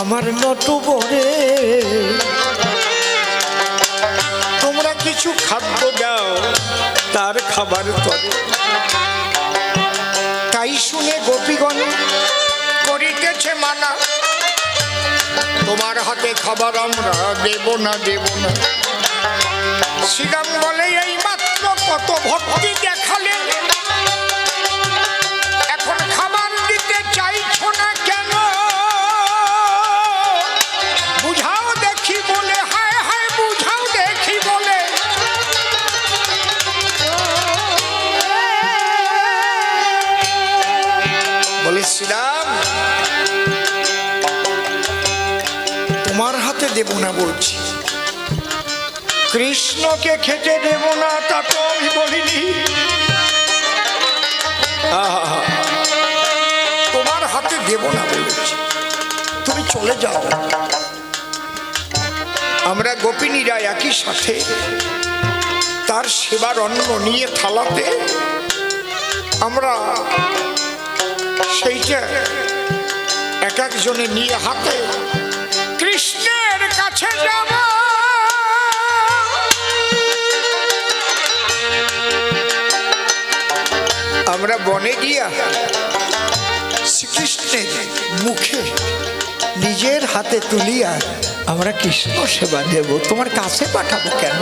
আমার নটু বরে। তোমরা কিছু খাদ্য দাও তার খাবার তবে। তাই শুনে গোপীগণ করিতেছে মানা, তোমার হাতে খাবার আমরা দেব না, দেব না। শ্রীরাম বলে, এই মাত্র কত ভক্তি দেখালে, এখন খাবার দিতে চাইছো না কেন? বুঝাও দেখি বলে, হায় হায় বুঝাও দেখি বলে। বলে, শ্রীরাম তোমার হাতে দেব না বলছি, কৃষ্ণকে খেতে দেব না তা তো আমি বলিনি। তোমার হাতে দেব না বলেছি, তুমি চলে যাও। আমরা গোপিনীরা একই সাথে তার সেবার অন্ন নিয়ে থালাতে আমরা সেইটা এক একজনে নিয়ে হাতে কৃষ্ণের কাছে যাব। আমরা বনে গিয়া শ্রীকৃষ্ণের মুখে নিজের হাতে তুলিয়া আমরা কৃষ্ণ সেবা দেব, তোমার কাছে পাঠাবো কেন?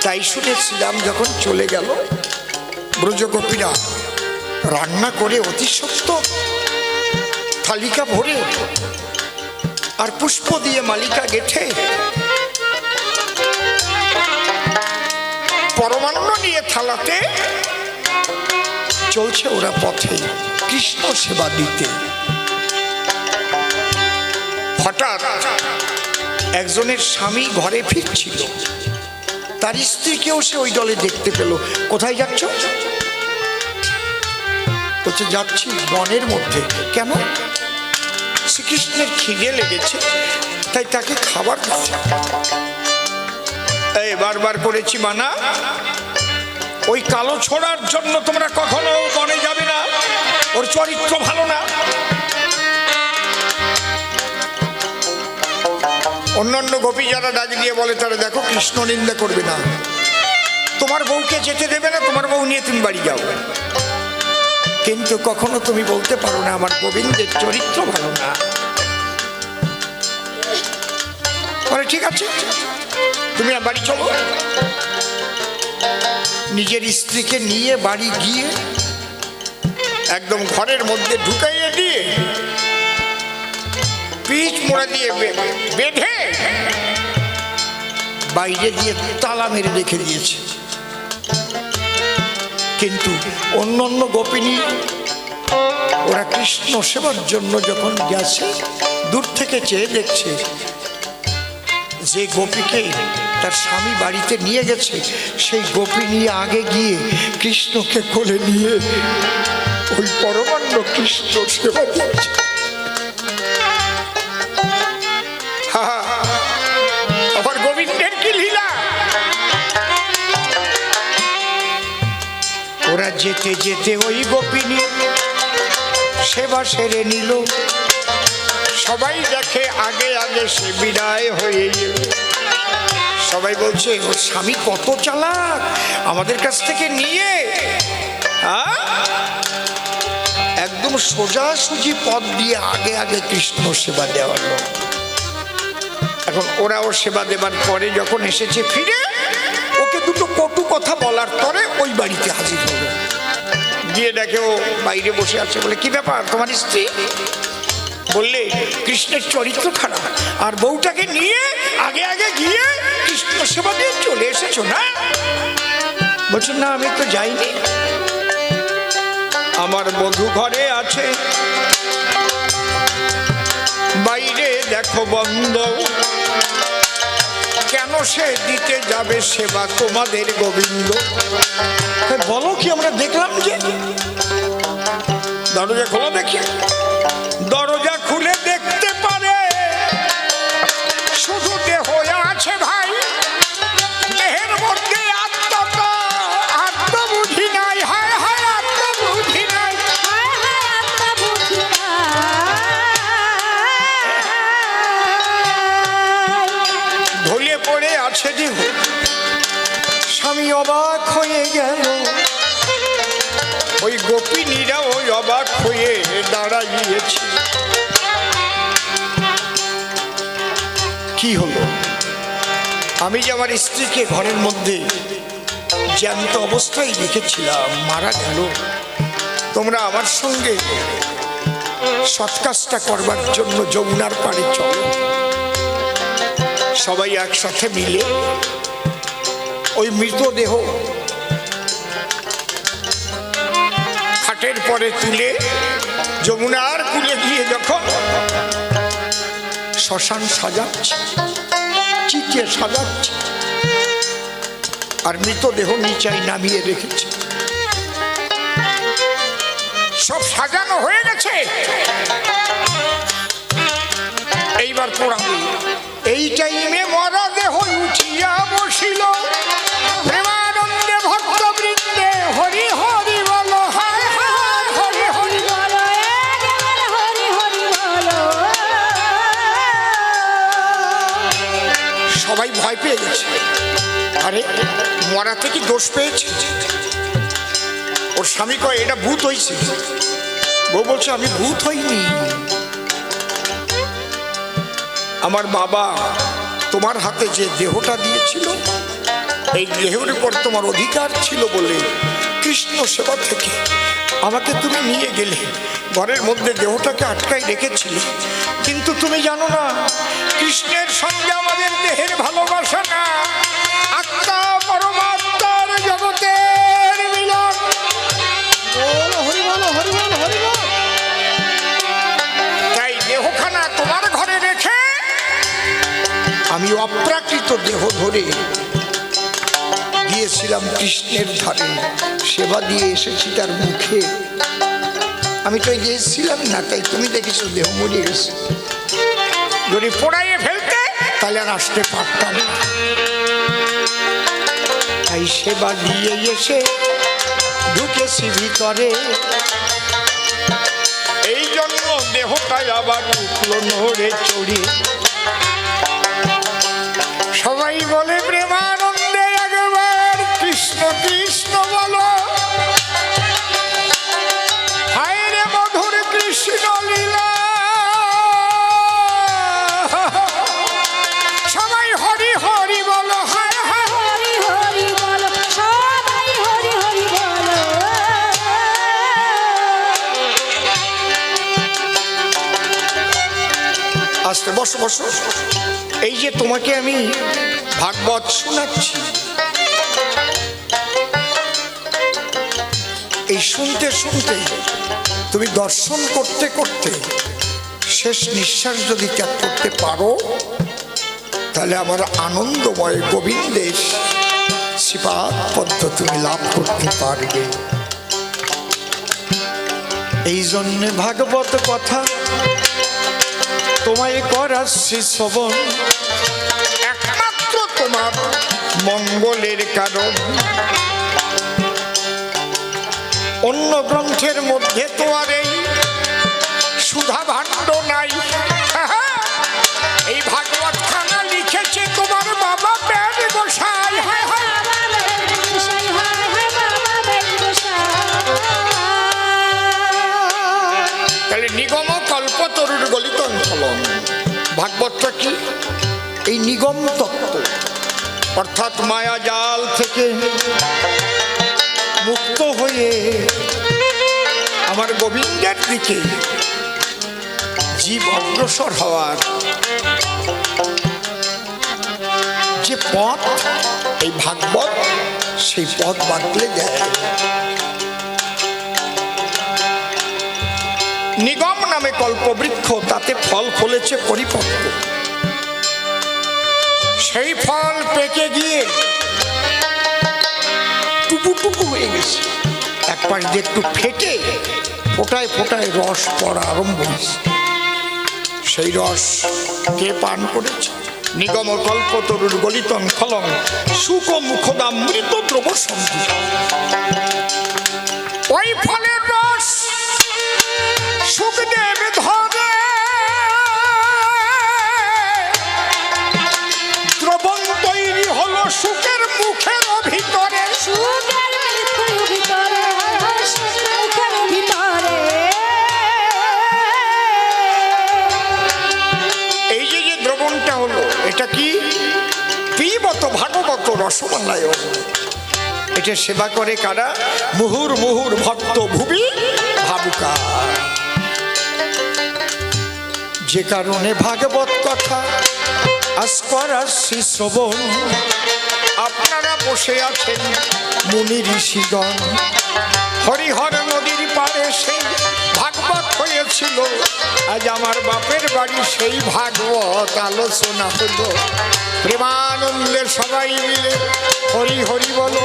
তাই শুনে শ্রীরাম যখন চলে গেল, ব্রজগোপীরা রান্না করে অতি সত্য থালিকা ভরে আর পুষ্প দিয়ে মালিকা গেঁথে পরমান্ন নিয়ে থালাতে চলছে ওরা পথে কৃষ্ণ সেবা দিতে। হঠাৎ একজনের স্বামী ঘরে ফিরছিল, তার স্ত্রীকেও সে ওই দলে দেখতে পেল। কোথায় যাচ্ছ? বলছে, যাচ্ছি বনের মধ্যে। কেন? শ্রীকৃষ্ণের খিদে লেগেছে, তাই তাকে খাবার দিচ্ছে। এই বারবার করেছি মানা, ওই কালো ছোড়ার জন্য তোমরা কখনো বনে যাবে না, ওর চরিত্র ভালো না। অন্যান্য গোপী যারা ডাক দিয়ে বলে, তারা দেখো কৃষ্ণ নিন্দা করবে না, তোমার বউকে যেতে দেবে না, তোমার বউ নিয়ে তুমি বাড়ি যাও। কিন্তু কখনো তুমি বলতে পারো না আমার গোবিন্দের চরিত্র ভালো না। বলে, ঠিক আছে তুমি বাড়ি চলো। নিজের স্ত্রীকে নিয়ে বাড়ি গিয়ে একদম ঘরের মধ্যে ঢুকাইয়ে দিয়ে পিচ মোড়া দিয়ে বেঁধে বাইরে দিয়ে তালা মেরে রেখে দিয়েছে। কিন্তু অন্য অন্য গোপিনী ওরা কৃষ্ণ সেবার জন্য যখন গেছে, দূর থেকে চেয়ে দেখছে যে গোপীকে তার স্বামী বাড়িতে নিয়ে গেছে, সেই গোপী নিয়ে আগে গিয়ে কৃষ্ণকে কোলে নিয়ে ওই পরমান্ন কৃষ্ণ সেবা দিচ্ছে। আমার গোবিন্দের কি লীলা! ওরা যেতে যেতে ওই গোপিনী সেবা সেরে নিল। সবাই দেখে আগে আগে সে বিদায় হয়ে গেল। সবাই বলছে ওর স্বামী কত চালাক, আমাদের কাছ থেকে নিয়ে একদম সোজাসুজি পথ দিয়ে আগে আগে কৃষ্ণ সেবা দেওয়া হলো। এখন ওরাও সেবা দেবার পরে যখন এসেছে ফিরে, ওকে দুটো কটু কথা বলার পরে ওই বাড়িতে হাজির হলো। গিয়ে দেখে ও বাইরে বসে আছে। বলে কি ব্যাপার তোমার স্ত্রী? বললে কৃষ্ণের চরিত্র খারাপ, আর বউটাকে নিয়ে আগে আগে গিয়ে কৃষ্ণ সেবা দিয়ে চলে এসেছো না? বলছেন না, আমি তো যাইনি, আমার বধূ ঘরে আছে, বাইরে দেখো বন্ধ, কেন সে দিতে যাবে সেবা তোমাদের গোবিন্দ? বলো কি? আমরা দেখলাম যে দরজা খোলা, দেখি। দরজা খুলে দেখতে পারে শুধু দেহ আছে ভাই, দেহের মধ্যে আত্মবুদ্ধি নাই। হায় হায় আত্মবুদ্ধি নাই, হায় হায় আত্মবুদ্ধি নাই। ঢলে পড়ে আছে দেহ। স্বামী অবাক হয়ে গেল, ওই গোপিনীরা ওই অবাক হয়ে দাঁড়াইয়েছে। কি হলো? আমি যে আমার স্ত্রীকে ঘরের মধ্যে জ্যান্ত অবস্থায় রেখেছিলাম, মারা গেল, তোমরা আমার সঙ্গে সৎকাজটা করবার জন্য যমুনার পাড়ে চলো। সবাই একসাথে মিলে ওই মৃতদেহ খাটের পরে তুলে যমুনার কূলে গিয়ে যখন শ্মশান সাজাচ্ছে, চিঠে সাজাচ্ছে, আর মৃতদেহ নিচাই নামিয়ে রেখেছে। সব সাজানো হয়ে গেছে, এইবার পোড়াবো। এই টাইমে মরদেহ উঠিয়া বসিল, প্রেমানন্দে ভক্তবৃন্দে হরি হরি বলো, হায় হায় হরি হরি বলো একেবারে হরি হরি বলো। সবাই ভয় পেয়ে গেছে। আরে মরাতে কি দোষ পেয়েছে? ওর স্বামী কয় এটা ভূত হয়েছে। বউ বলছে আমি ভূত হইনি, আমার বাবা তোমার হাতে যে দেহটা দিয়েছিল, এই দেহের উপর তোমার অধিকার ছিল বলে কৃষ্ণ সেবা থেকে আমাকে তুমি নিয়ে গেলে, ঘরের মধ্যে দেহটাকে আটকাই রেখেছিলে। কিন্তু তুমি জানো না, কৃষ্ণের সঙ্গে আমাদের দেহের ভালোবাসা না, আত্মা পরমাত্মার জগতের মিলন। হরি বলো হরি বলো হরি বলো। তাই দেহখানা তোমার ঘরে রেখে আমি অপ্রাকৃত দেহ ধরে গিয়েছিলাম কৃষ্ণের ধারে, সেবা দিয়ে এসেছি তার মুখে। আমি তো গিয়েছিলাম না, তাই তুমি দেখেছো দেহ মরে গেছে। যদি পোড়াইয়ে ফেলতে তাহলে আর আসতে পারতাম না। তাই সেবা দিয়ে এসে ঢুকেছি ভিতরে, এই জন্য দেহটাই আবার উঠলো নড়ে চড়ে। সবাই বলে প্রেমানন্দে একবার কৃষ্ণ কৃষ্ণ বলো, হায় রে মধুর কৃষ্ণ লীলা। সবাই হরি হরি বলো, হায় হায় হরি হরি বলো, সবাই হরি হরি বলো। আস্তে বসো বসো। এই যে তোমাকে আমি ভাগবত শোনাচ্ছি, এই শুনতে শুনতে তুমি দর্শন করতে করতে শেষ নিঃশ্বাস যদি ত্যাগ করতে পারো, তাহলে আমার আনন্দময় গোবিন্দের শ্রীপাদ পদ্ম তুমি লাভ করতে পারবে। এই জন্যে ভাগবত কথা তোমায় করাচ্ছি শ্রবণ, একমাত্র তোমার মঙ্গলের কারণ। অন্য গ্রন্থের মধ্যে তো আর এই সুধা ভাণ্ড নাই। এই ভাগবত খানা লিখেছে তোমার বাবা ব্যাস গোসাই। তাহলে নিগম কল্পতরুর গলিত ফলন। ভাগবতটা কি? এই নিগম তত্ত্ব, অর্থাৎ মায়া জাল থেকে মুক্ত হয়ে আমার গোবিন্দের দিকে জীব অগ্রসর হওয়ার যে পথ, এই ভাগবত সেই পথ বাতলে দেয়। নিগম নামে কল্পবৃক্ষ, তাতে ফল ফলেছে পরিপক্ক। সেই ফল পেকে গিয়ে টুকু হয়ে গেছে, এক পাশ দিয়ে একটু ফেটে ফোটায় ফোটায় রস পড়া আরম্ভ হয়েছে। সেই রস কে পান করেছে? নিগম কল্পতরুর গলিতন ফলন সুখ মুখদামৃত দ্রব সন্ধি। ওই ফলের রস সুখদেব ধরে দ্রবণ তৈরি হলো সুখের মুখের ভিতরে। এই যে যে দ্রবণটা হলো, এটা কি? পিবত ভাগবত রসমালায়। এটা সেবা করে কারা? মুহুর মুহুর ভক্ত ভুবি ভাবুকা। যে কারণে ভাগবত কথা আজ করাচ্ছি শ্রবণ। আপনারা বসে আছেন মুনি ঋষিগণ, হরিহর নদীর পাড়ে সেই ভাগবত হয়েছিল। আজ আমার বাপের বাড়ি সেই ভাগবত আলোচনা হলো। প্রেমানন্দে সবাই মিলে হরি হরি বলো।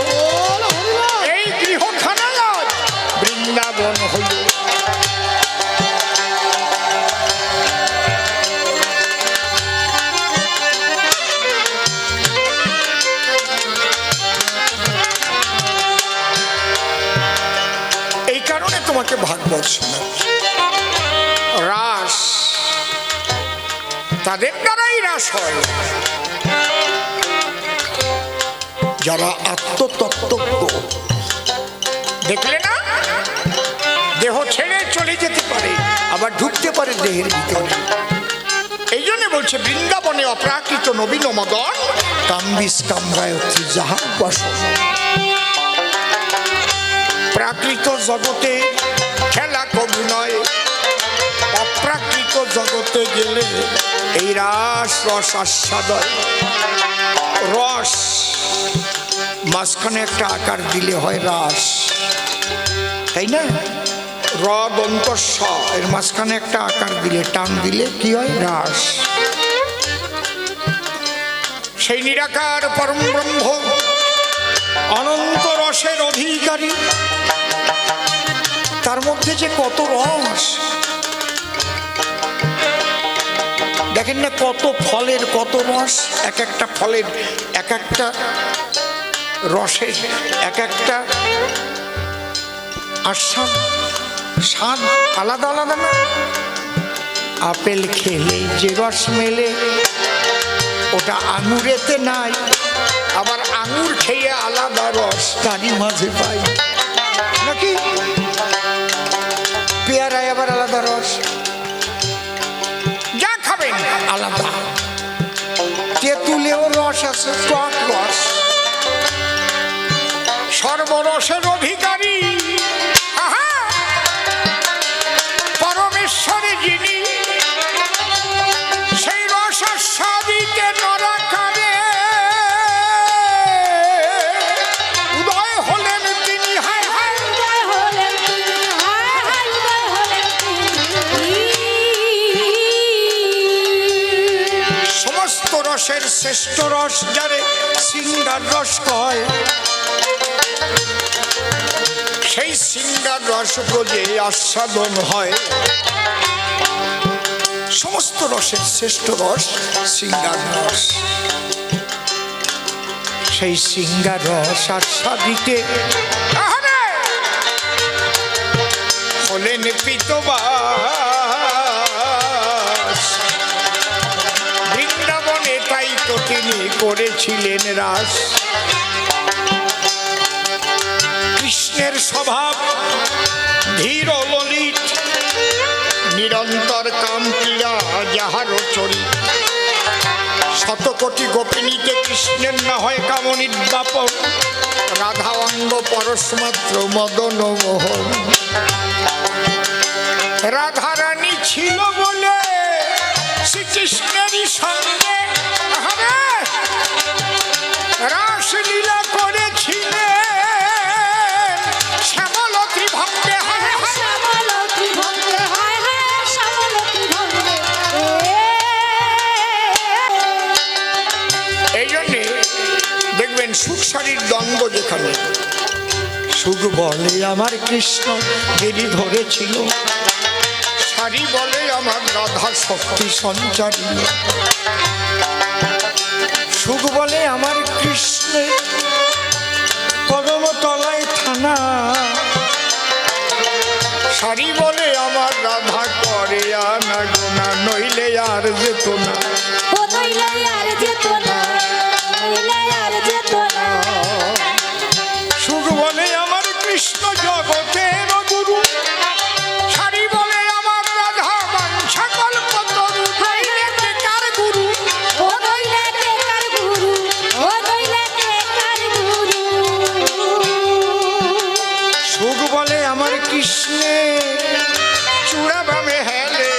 এই গৃহখানায় আজ বৃন্দাবন হলো। তোমাকে ভাগবত শোনাচ্ছি। রাস তাদের দ্বারাই রাস হয় যারা আত্মতত্ত্বজ্ঞ। দেখলে না, দেহ ছেড়ে চলে যেতে পারে, আবার ঢুকতে পারে দেহের ভিতরে। এই জন্য বলছে বৃন্দাবনে অপ্রাকৃত নবীন মদন কাম্বিস কামরায়ত্রী যাহা বাসন। প্রাকৃত জগতে খেলা কবু নয়, অপ্রাকৃত জগতে গেলে এই রাস রস আস্বাদয়। রস মাঝখানে একটা আকার দিলে হয় রাস, তাই না? র দন্ত স, এর মাঝখানে একটা আকার দিলে, টান দিলে কি হয়? রাস। সেই নিরাকার পরম ব্রহ্ম অনন্ত রসের অধিকারী। তার মধ্যে যে কত রস, দেখেন না, কত ফলের কত রস। এক একটা ফলের এক একটা রসের এক একটা আস্বাদ, স্বাদ আলাদা আলাদা না? আপেল খেলে যে রস মেলে ওটা আঙুরেতে নাই, আবার আঙুর খেয়ে আলাদা রস তারই মাঝে পাই নাকি? পেয়ারায় আবার আলাদা রস, যা খাবেন আলাদা। তেঁতুলেও রস আছে, টক রস। সর্বরসের অধিকারী পরমেশ্বরে যিনি, সেই রস স্বাদিতে নরাকারে উদয় হলেন তিনি। হায় হায়, উদয় হলেন তিনি, হায় হায়, উদয় হলেন তিনি। সমস্ত রস রসের শ্রেষ্ঠ রস যারে সিঙ্গার রস কয়, সেই সিঙ্গার রস ব্রজে আস্বাদন হয়। সমস্ত রসের শ্রেষ্ঠ রস সিঙ্গার রস। সেই সিঙ্গার রস আস্বাদিতে হলেন পীতবাস। বৃন্দাবনে তাই তো তিনি করেছিলেন রাস। কৃষ্ণের স্বভাব ধীর ললিত, নিরন্তর কাম ক্রীড়া যাহার চরিত। শতকোটি গোপিনীতে কৃষ্ণের না হয় কামনির্বাপন, রাধা অঙ্গ পরশমাত্র মদন মোহন। রাধারানী ছিল বলে শ্রীকৃষ্ণেরই সঙ্গে রাসলীলা করেছিলেন শ্যামলতী ভক্তে। শ্যামলতী ভক্তে হায় হায় শ্যামলতী ভক্তে। এই জন্যে দেখবেন সুখসারীর দ্বন্দ্ব যেখানে, সুখ বলে আমার কৃষ্ণ গিরি ধরেছিল, সারি বলে আমার রাধা শক্তি সঞ্চারী। সুখ বলে আমার কৃষ্ণের কদমতলায় থানা, সারি বলে আমার রাধা করে আনা গোনা, নইলে আর যেত না। ও নইলে আর যেত না, নইলে আর যেত না। সুখ বলে আমার কৃষ্ণ জগতের গুরু, সারি বলে আমার রাধা বাঞ্ছা কল্পতরু, নইলে বেকার গুরু। ও নইলে বেকার গুরু, ও নইলে বেকার গুরু। সুখ বলে আমার কৃষ্ণের চূড়া বামে হেলে,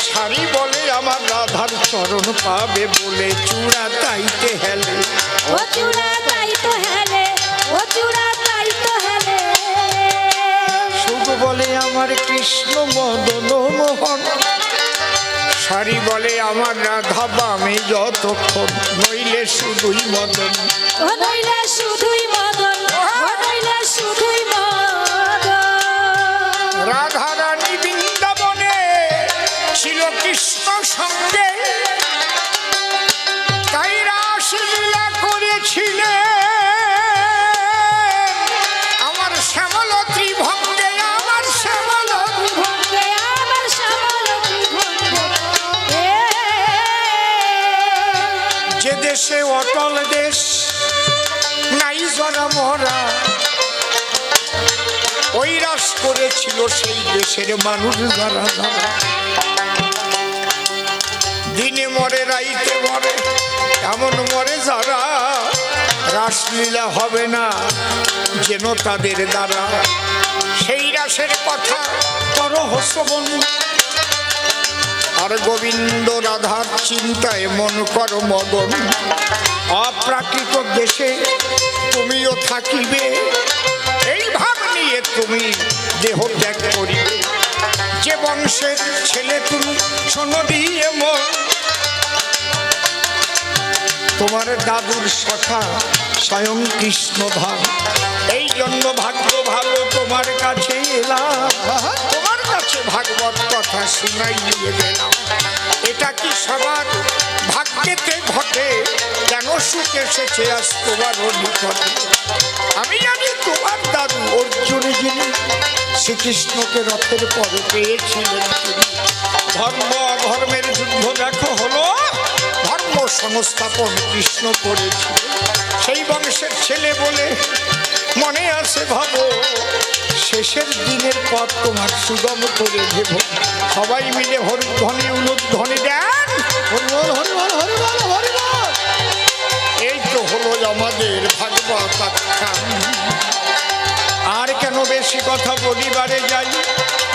সারি বলে আমার রাধার চরণ পাবে বলে চূড়া তাইতে হেলে। ও চূড়া তাই তো হেলে, ও চূড়া তাই তো হেলে। সুখ বলে আমার কৃষ্ণ মদন মোহন, সারি বলে আমার রাধা বামে যতক্ষণ, নইলে শুধুই মদন। ও নইলে শুধুই মদন, ও নইলে শুধুই মদন। রাধারানী বৃন্দাবনে ছিল কৃষ্ণ সঙ্গে, তাই রাসলীলা করেছিলেন আমার শ্যামলতী ভক্তে, আমার শ্যামলতী। ভক্তে আমার শ্যামলতী ভক্তে। যে দেশে অটল দেশ নাই জরা মরা, ওই রাস করেছিল সেই দেশের মানুষ যারা যারা। দিনে মরে রাইতে মরে এমন মরে যারা, রাসলীলা হবে না যেন তাদের দ্বারা। সেই রাসের কথা পরহস্যবন, আর গোবিন্দ রাধার চিন্তায় মন কর মগন। অপ্রাকৃত দেশে তুমিও থাকিবে, এই ভাব নিয়ে তুমি দেহ ত্যাগ করিবে। যে বংশের ছেলে তুমি শোনো দিয়ে মন, তোমার দাদুর সখা স্বয়ং কৃষ্ণ ধাম। এই জন্য ভাগ্য ভালো তোমার কাছে এলাম, তোমার কাছে ভাগবত কথা শুনাই দিয়ে গেলাম। এটা কি সবার ভাগ্যেতে ঘটে? কেন সুখ এসেছে আজ তোমার নিকটে? আমি জানি তোমার দাদু অর্জুন যিনি শ্রীকৃষ্ণকে রথের পরে পেয়েছিলেন, তিনি ধর্ম অধর্মের যুদ্ধ দেখো হলো, ধর্ম সংস্থাপন কৃষ্ণ করেছিল। সেই বংশের ছেলে বলে মনে আছে ভাবো, শেষের দিনের পর তোমার সুগম করে দেব। সবাই মিলে হরিধ্বনি উলুধ্বনি দেন, হরিবল হরিবল হরিবল হরিবল। এই তো হলো আমাদের ভাগবত আখ্যান। আর কেন বেশি কথা বলিবারে যাই,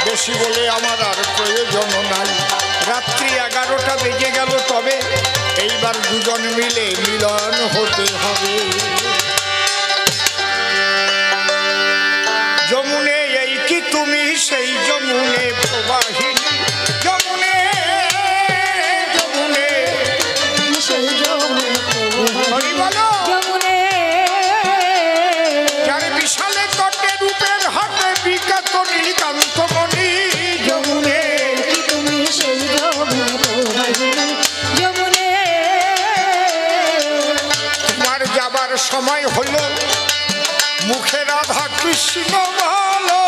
বেশি বলে আমার আর প্রয়োজন নাই। রাত্রি 11টা বেজে গেল, তবে এইবার দুজন মিলে মিলন হতে হবে। যমুনে এই কি তুমি সেই যমুনে প্রবাহিনী, যমুনে যমুনে সেই সময় হলো মুখে রাধা কৃষ্ণ ভালো।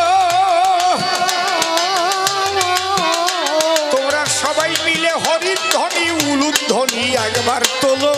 তোমরা সবাই মিলে হরির ধ্বনি উলুধ্বনি একবার তোলো।